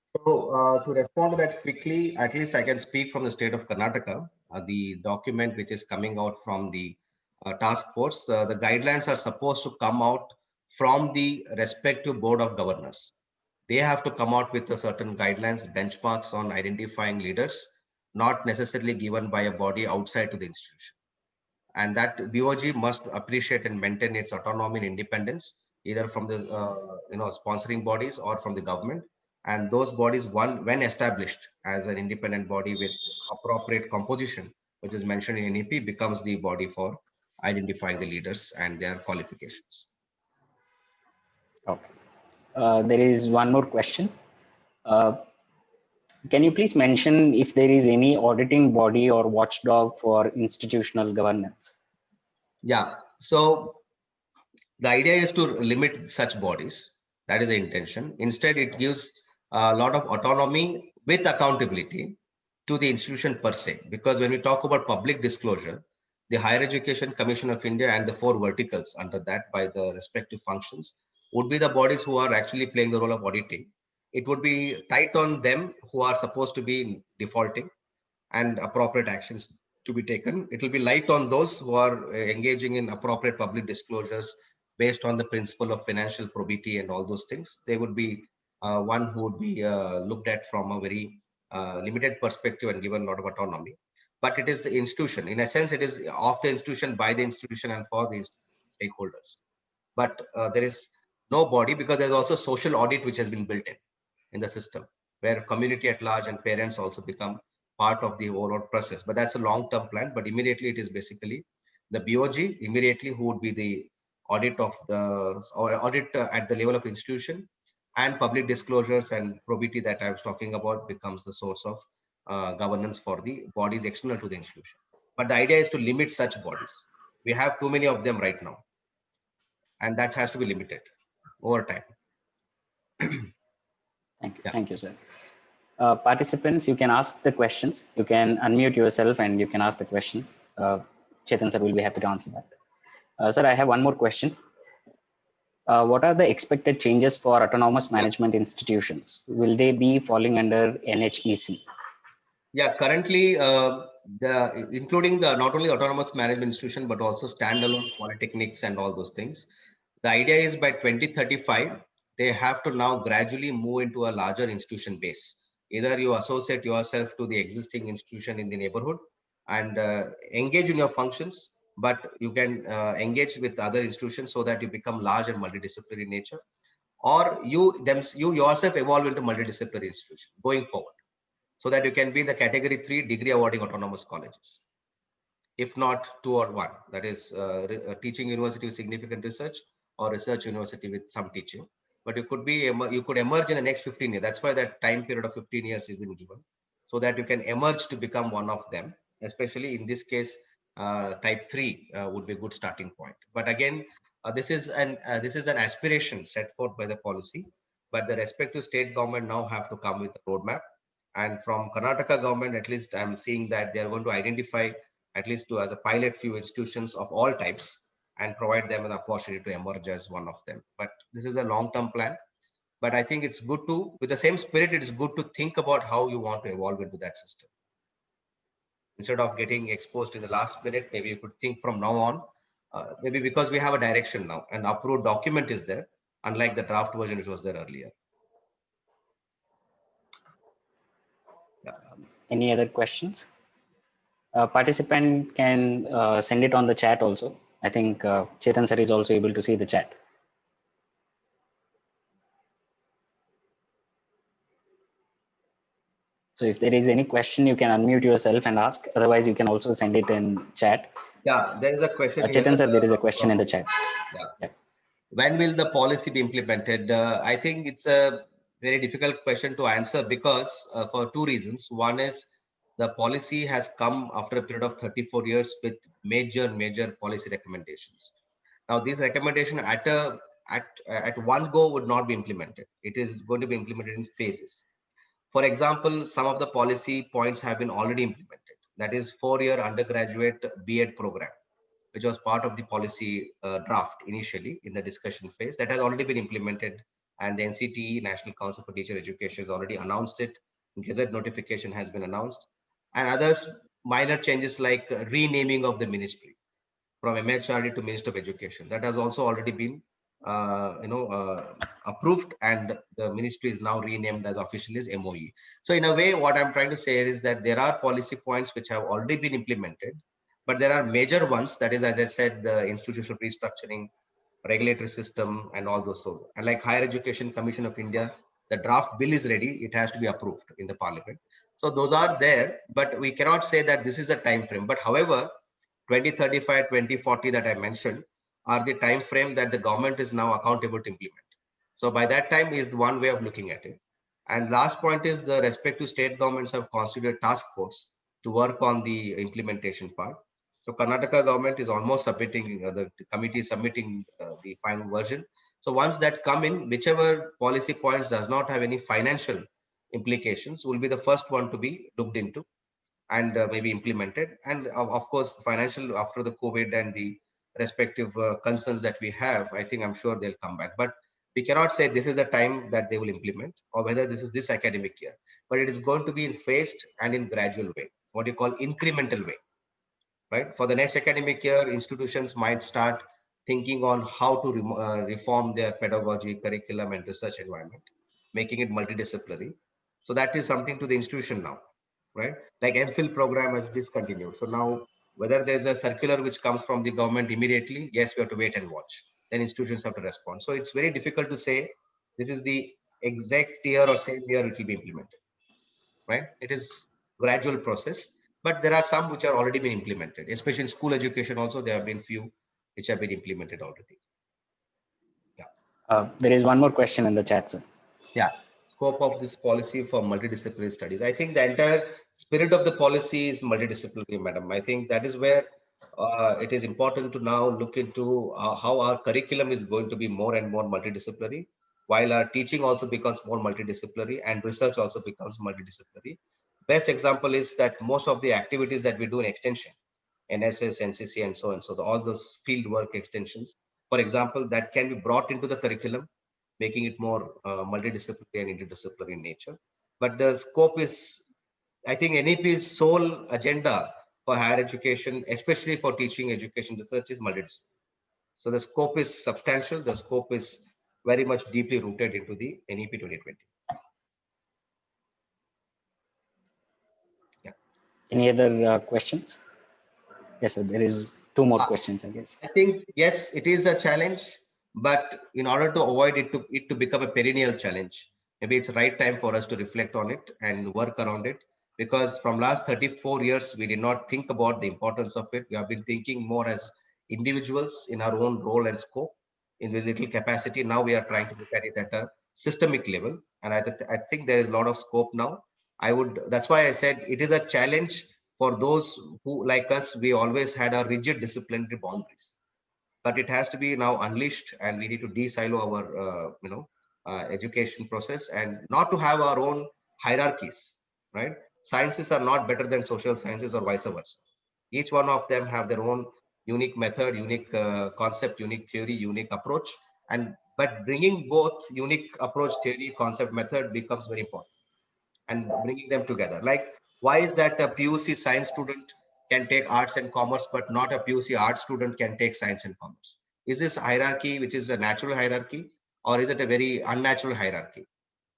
So to respond to that quickly, at least I can speak from the state of Karnataka. The document which is coming out from the task force, the guidelines are supposed to come out from the respective board of governors. They have to come out with a certain guidelines, benchmarks on identifying leaders, not necessarily given by a body outside to the institution. And that BOG must appreciate and maintain its autonomy and independence, either from the sponsoring bodies or from the government. And those bodies, when established as an independent body with appropriate composition, which is mentioned in NEP, becomes the body for identifying the leaders and their qualifications. Okay. There is one more question. Can you please mention if there is any auditing body or watchdog for institutional governance? Yeah. So the idea is to limit such bodies. That is the intention. Instead, it gives a lot of autonomy with accountability to the institution per se. Because when we talk about public disclosure, the Higher Education Commission of India and the 4 verticals under that by the respective functions would be the bodies who are actually playing the role of auditing. It would be tight on them who are supposed to be defaulting and appropriate actions to be taken. It will be light on those who are engaging in appropriate public disclosures based on the principle of financial probity and all those things. They would be one who would be looked at from a very limited perspective and given a lot of autonomy. But it is the institution. In a sense, it is of the institution, by the institution, and for the stakeholders. But there is no body, because there's also social audit which has been built in the system, where community at large and parents also become part of the overall process. But that's a long-term plan. But immediately it is basically the BOG immediately who would be the audit of the audit at the level of institution, and public disclosures and probity that I was talking about becomes the source of governance for the bodies external to the institution. But the idea is to limit such bodies. We have too many of them right now, and that has to be limited over time. Thank you, sir. Participants, you can ask the questions. You can unmute yourself and you can ask the question. Chetan sir will be happy to answer that. Sir, I have one more question. What are the expected changes for autonomous management institutions? Will they be falling under NHEC? Yeah, currently, including the not only autonomous management institution, but also standalone polytechnics and all those things. The idea is by 2035, they have to now gradually move into a larger institution base. Either you associate yourself to the existing institution in the neighborhood and engage in your functions, but you can engage with other institutions so that you become large and multidisciplinary in nature, or you yourself evolve into multidisciplinary institution going forward, so that you can be the category 3 degree awarding autonomous colleges, if not 2 or 1. That is a teaching university with significant research, or research university with some teaching. But you could emerge in the next 15 years. That's why that time period of 15 years has been given, so that you can emerge to become one of them. Especially in this case, type 3 would be a good starting point. But again, this is an aspiration set forth by the policy, but the respective state government now have to come with a roadmap. And from Karnataka government, at least I'm seeing that they are going to identify at least as a pilot few institutions of all types and provide them an opportunity to emerge as one of them. But this is a long-term plan. But I think it's good to, with the same spirit, it is good to think about how you want to evolve into that system. Instead of getting exposed in the last minute, maybe you could think from now on, maybe because we have a direction now, an approved document is there, unlike the draft version which was there earlier. Any other questions? Participant can send it on the chat also. I think Chetan sir is also able to see the chat. So if there is any question, you can unmute yourself and ask. Otherwise, you can also send it in chat. Yeah, there is a question. Chetan sir, there is a question in the chat. Yeah. When will the policy be implemented? I think it's a very difficult question to answer, because for two reasons. One is the policy has come after a period of 34 years with major policy recommendations. Now, these recommendations at one go would not be implemented. It is going to be implemented in phases. For example, some of the policy points have been already implemented. That is 4-year undergraduate B.Ed program, which was part of the policy draft initially in the discussion phase. That has already been implemented, and the NCTE, National Council for Teacher Education, has already announced it. Gazette notification has been announced, and others minor changes like renaming of the ministry from MHRD to Minister of Education. That has also already been approved, and the ministry is now renamed as officially as MOE. So in a way, what I'm trying to say is that there are policy points which have already been implemented, but there are major ones. That is, as I said, the institutional restructuring, regulatory system, and all those. So, and like Higher Education Commission of India, the draft bill is ready. It has to be approved in the parliament. So those are there, but we cannot say that this is a time frame. But however, 2035, 2040 that I mentioned are the time frame that the government is now accountable to implement. So by that time is one way of looking at it. And last point is the respective state governments have constituted task force to work on the implementation part. So Karnataka government is almost submitting, the committee is submitting the final version. So once that come in, whichever policy points does not have any financial implications will be the first one to be looked into and maybe implemented. And of course, financial after the COVID and the respective concerns that we have, I think I'm sure they'll come back. But we cannot say this is the time that they will implement, or whether this is this academic year. But it is going to be in phased and in gradual way, what you call incremental way. right? For the next academic year, institutions might start thinking on how to reform their pedagogy, curriculum, and research environment, making it multidisciplinary. So that is something to the institution now, right? Like MPhil program has discontinued. So now whether there's a circular which comes from the government immediately, yes, we have to wait and watch. Then institutions have to respond. So it's very difficult to say this is the exact year or same year it will be implemented, right? It is gradual process, but there are some which are already been implemented, especially in school education. Also, there have been few which have been implemented already. There is one more question in the chat, sir. Yeah, scope of this policy for multidisciplinary studies. I think the entire spirit of the policy is multidisciplinary, madam. I think that is where it is important to now look into how our curriculum is going to be more and more multidisciplinary, while our teaching also becomes more multidisciplinary and research also becomes multidisciplinary. Best example is that most of the activities that we do in extension, NSS, NCC, and so on, so all those field work extensions, for example, that can be brought into the curriculum, making it more multidisciplinary and interdisciplinary in nature. But the scope is, I think NEP's sole agenda for higher education, especially for teaching, education, research, is multidisciplinary. So the scope is substantial. The scope is very much deeply rooted into the NEP 2020. Yeah. Any other questions? Yes, sir. There is two more questions, I guess. I think, yes, it is a challenge, but in order to avoid it to become a perennial challenge, maybe it's the right time for us to reflect on it and work around it. Because from last 34 years, we did not think about the importance of it. We have been thinking more as individuals in our own role and scope in the little capacity. Now we are trying to look at it at a systemic level. And I think there is a lot of scope now. That's why I said it is a challenge for those who, like us, we always had a rigid disciplinary boundaries, but it has to be now unleashed, and we need to de-silo our education process and not to have our own hierarchies, right? Sciences are not better than social sciences or vice versa. Each one of them have their own unique method, unique concept, unique theory, unique approach, but bringing both unique approach, theory, concept, method becomes very important, and bringing them together. Like, why is that a PUC science student can take arts and commerce, but not a PUC art student can take science and commerce? Is this hierarchy, which is a natural hierarchy, or is it a very unnatural hierarchy?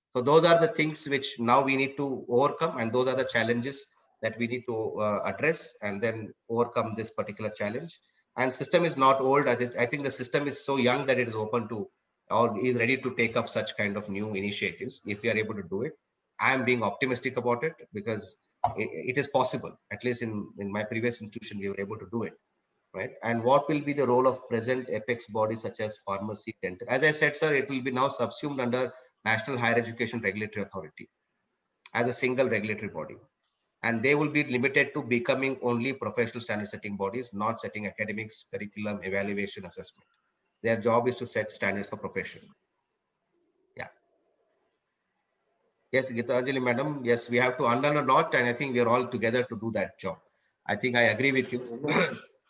So those are the things which now we need to overcome, and those are the challenges that we need to address and then overcome this particular challenge. And system is not old. I think the system is so young that it is open to, or is ready to take up such kind of new initiatives if we are able to do it. I am being optimistic about it because it is possible. At least in my previous institution, we were able to do it, right? And what will be the role of present apex bodies such as pharmacy, dental? As I said, sir, it will be now subsumed under National Higher Education Regulatory Authority as a single regulatory body. And they will be limited to becoming only professional standard setting bodies, not setting academics, curriculum, evaluation, assessment. Their job is to set standards for profession. Yeah. Yes, Gitanjali madam, yes, we have to unlearn a lot, and I think we are all together to do that job. I think I agree with you.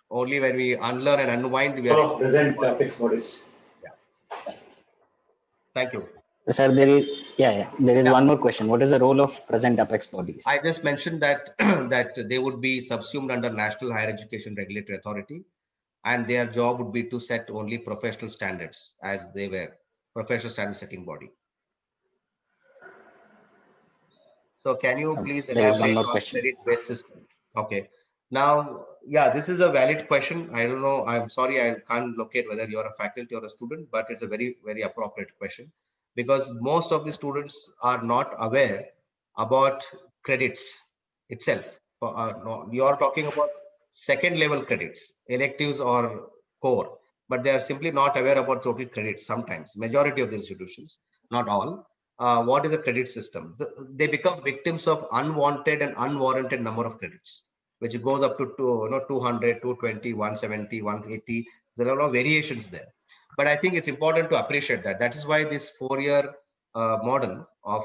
Only when we unlearn and unwind, we are present apex bodies. Yeah. Thank you. Sir, there is one more question. What is the role of present apex bodies? I just mentioned that that they would be subsumed under National Higher Education Regulatory Authority, and their job would be to set only professional standards, as they were professional standard setting body. So can you please elaborate on credit-based system? Okay. Now, yeah, this is a valid question. I don't know. I'm sorry, I can't locate whether you're a faculty or a student, but it's a very, very appropriate question, because most of the students are not aware about credits itself. No, you're talking about second level credits, electives or core, but they are simply not aware about total credits. Sometimes, majority of the institutions, not all. What is the credit system? They become victims of unwanted and unwarranted number of credits, which goes up to 200, 220, 170, 180. There are a lot of variations there. But I think it's important to appreciate that. That is why this 4-year model of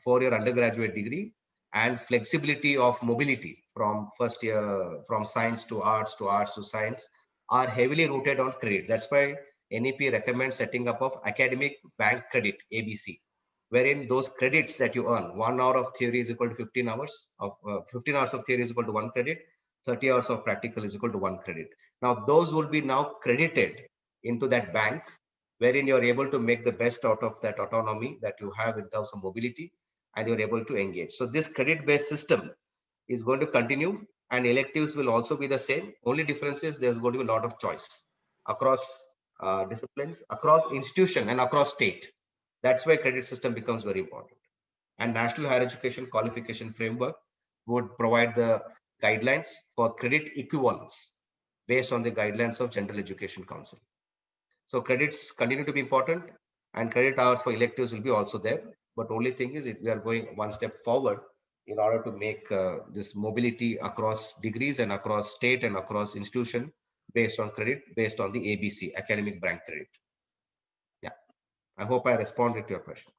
4-year undergraduate degree and flexibility of mobility from first year, from science to arts to science, are heavily rooted on credit. That's why NEP recommends setting up of academic bank credit, ABC, wherein those credits that you earn, 1 hour of theory is equal to 15 hours of 15 hours of theory is equal to 1 credit, 30 hours of practical is equal to 1 credit. Now, those will be now credited into that bank, wherein you're able to make the best out of that autonomy that you have in terms of mobility, and you're able to engage. So this credit-based system is going to continue, and electives will also be the same. Only difference is there's going to be a lot of choice across disciplines, across institution, and across state. That's why credit system becomes very important. And National Higher Education Qualification Framework would provide the guidelines for credit equivalence based on the guidelines of General Education Council. So credits continue to be important, and credit hours for electives will be also there. But only thing is, we are going one step forward in order to make this mobility across degrees and across state and across institution based on credit, based on the ABC, academic bank credit. Yeah, I hope I responded to your question.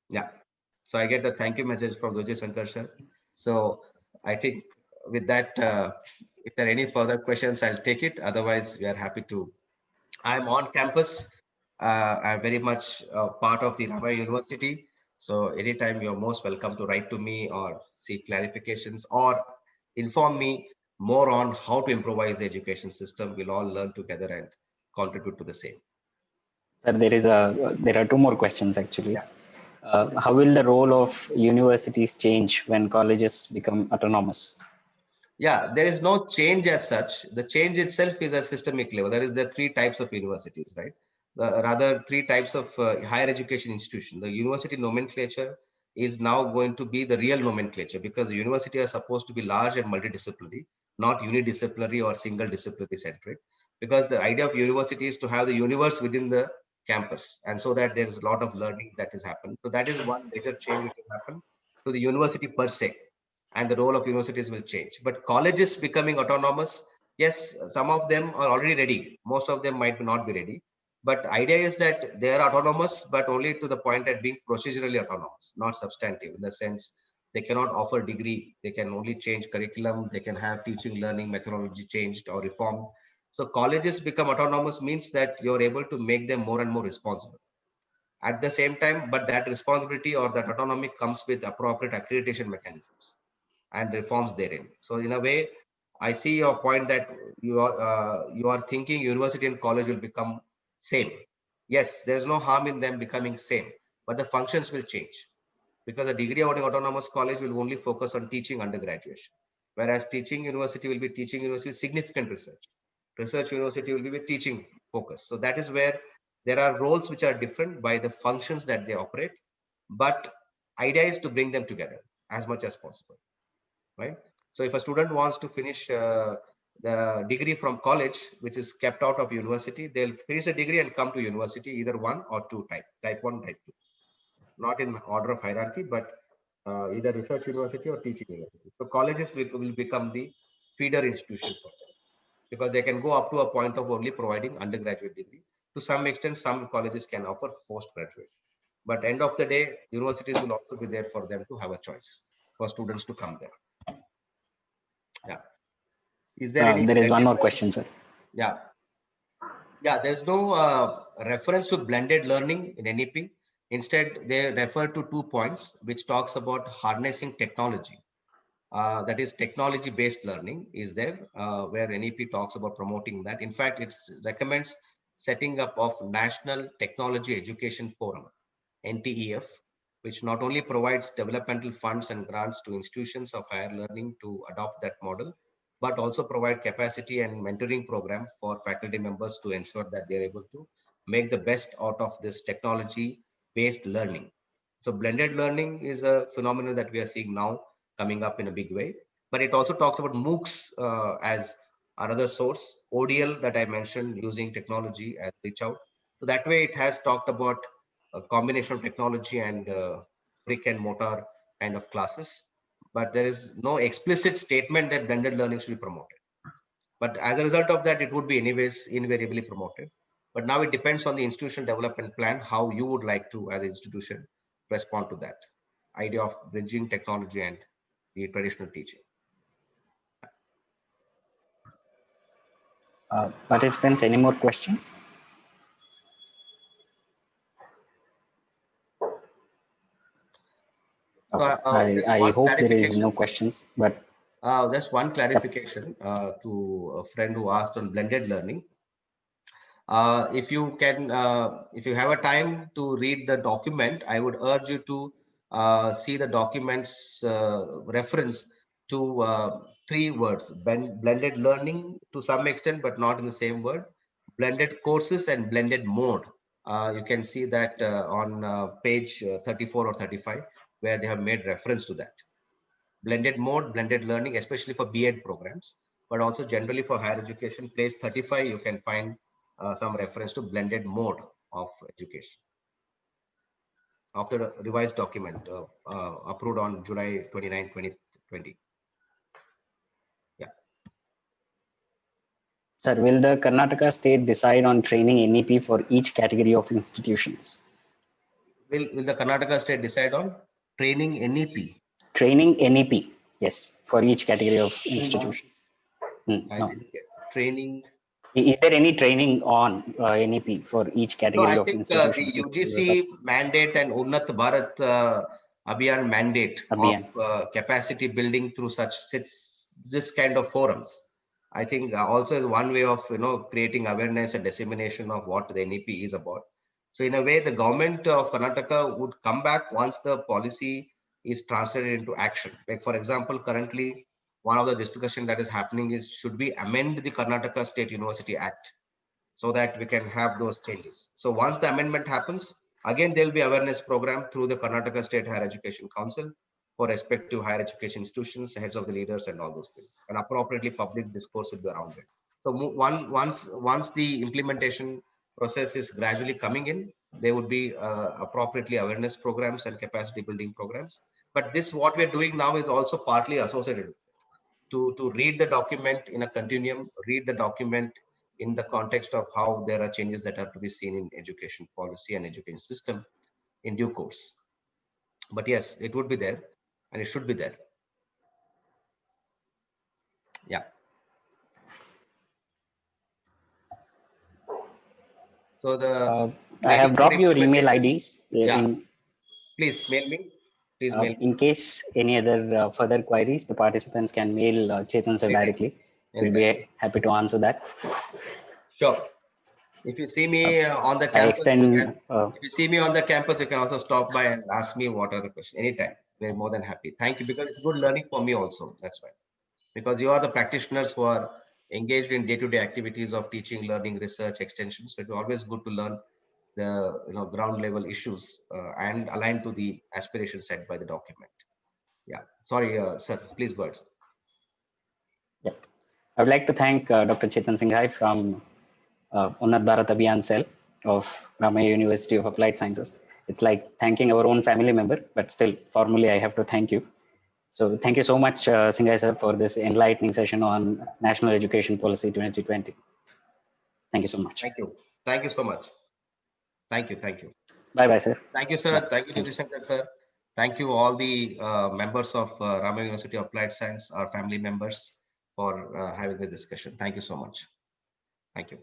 Yeah. So I get a thank you message from Vijay Sankar sir. So I think with that, if there are any further questions, I'll take it. Otherwise, we are happy to. I'm on campus. I'm very much part of the Rama University. So anytime you're most welcome to write to me or seek clarifications or inform me more on how to improvise the education system. We'll all learn together and contribute to the same. Sir, there are two more questions actually. Yeah. How will the role of universities change when colleges become autonomous? Yeah, there is no change as such. The change itself is a systemic level. There is the three types of universities, right? Rather, three types of higher education institution. The university nomenclature is now going to be the real nomenclature, because the university are supposed to be large and multidisciplinary, not unidisciplinary or single disciplinary centric. Because the idea of university is to have the universe within the campus, and so that there is a lot of learning that is happened. So that is one major change which will happen to the university per se, and the role of universities will change. But colleges becoming autonomous, yes, some of them are already ready. Most of them might not be ready. But idea is that they are autonomous, but only to the point at being procedurally autonomous, not substantive, in the sense they cannot offer degree. They can only change curriculum. They can have teaching, learning methodology changed or reformed. So colleges become autonomous means that you're able to make them more and more responsible. At the same time, but that responsibility or that autonomy comes with appropriate accreditation mechanisms and reforms therein. So in a way, I see your point that you are thinking university and college will become same. Yes, there's no harm in them becoming same, but the functions will change, because a degree awarding autonomous college will only focus on teaching undergraduation, whereas teaching university will be teaching university with significant research. Research university will be with teaching focus. So that is where there are roles which are different by the functions that they operate, but idea is to bring them together as much as possible, right? So if a student wants to finish the degree from college, which is kept out of university, they'll finish a degree and come to university, either one or two type one, type two, not in order of hierarchy, but either research university or teaching university. So colleges will become the feeder institution for them, because they can go up to a point of only providing undergraduate degree. To some extent, some colleges can offer postgraduate. But end of the day, universities will also be there for them to have a choice for students to come there. Yeah. Is there any? There is one more question, sir. Yeah. Yeah, there's no reference to blended learning in NEP. Instead, they refer to 2 points, which talks about harnessing technology. That is technology-based learning is there, where NEP talks about promoting that. In fact, it recommends setting up of National Technology Education Forum, NTEF, which not only provides developmental funds and grants to institutions of higher learning to adopt that model, but also provide capacity and mentoring program for faculty members to ensure that they're able to make the best out of this technology-based learning. So blended learning is a phenomenon that we are seeing now coming up in a big way. But it also talks about MOOCs as another source, ODL that I mentioned, using technology as reach out. So that way it has talked about a combination of technology and brick and mortar kind of classes. But there is no explicit statement that blended learning should be promoted. But as a result of that, it would be anyways invariably promoted. But now it depends on the institution development plan, how you would like to, as an institution, respond to that idea of bridging technology and the traditional teaching. Participants, any more questions? So, Okay. just I one hope there is clarification. no questions, but Just one clarification to a friend who asked on blended learning. If you can, if you have a time to read the document, I would urge you to see the document's reference to three words: blended learning to some extent, but not in the same word. Blended courses and blended mode. You can see that on page 34 or 35, where they have made reference to that. Blended mode, blended learning, especially for B.Ed programs, but also generally for higher education. Page 35, you can find some reference to blended mode of education after a revised document approved on July 29, 2020. Yeah. sir, will the Karnataka state decide on training NEP for each category of institutions? Will the Karnataka state decide on training NEP? Training NEP, yes, for each category of institutions. I No. didn't get training. Is there any training on NEP for each No, category I of think the institutions? UGC mandate and Unnat Bharat Abhiyan mandate of Abhiyan. capacity building through this kind of forums, I think also is one way of creating awareness and dissemination of what the NEP is about. So in a way, the government of Karnataka would come back once the policy is translated into action. Like for example, currently one of the discussion that is happening is should we amend the Karnataka State University Act so that we can have those changes. So once the amendment happens, again, there'll be awareness program through the Karnataka State Higher Education Council for respective higher education institutions, heads of the leaders and all those things. And appropriately public discourse will be around it. So once the implementation process is gradually coming in, there would be appropriately awareness programs and capacity building programs. But this, what we're doing now is also partly associated to read the document in a continuum, read the document in the context of how there are changes that have to be seen in education policy and education system in due course. But yes, it would be there and it should be there. Yeah. So the I have making for dropped your email implementation. IDs Yeah. Please mail me. Please mail me. in case any other further queries, the participants can mail Chetan sir directly. We'll be happy to answer that. Sure. If you see me on the I campus, you can. extend. If you see me on the campus, you can also stop by and ask me what are the questions anytime. We're more than happy. Thank you, because it's good learning for me also. That's why. Because you are the practitioners who are engaged in day-to-day activities of teaching, learning, research, extension. So it's always good to learn the ground level issues and align to the aspirations set by the document. Yeah. Sorry, sir. Please go ahead. Yeah. I would like to thank Dr. Chetan Singhai from Unnat Bharat Abhiyan Cell of Ramaiah University of Applied Sciences. It's like thanking our own family member, but still formally I have to thank you. So thank you so much, Singhai sir, for this enlightening session on National Education Policy 2020. Thank you so much. Thank you. Thank you so much. Thank you. Thank you. Bye bye, sir. Thank you, sir. Yeah, Thank you, Jyoti Shankar, sir. Thank you, all the members of Ramaiah University of Applied Science, our family members, for having this discussion. Thank you so much. Thank you.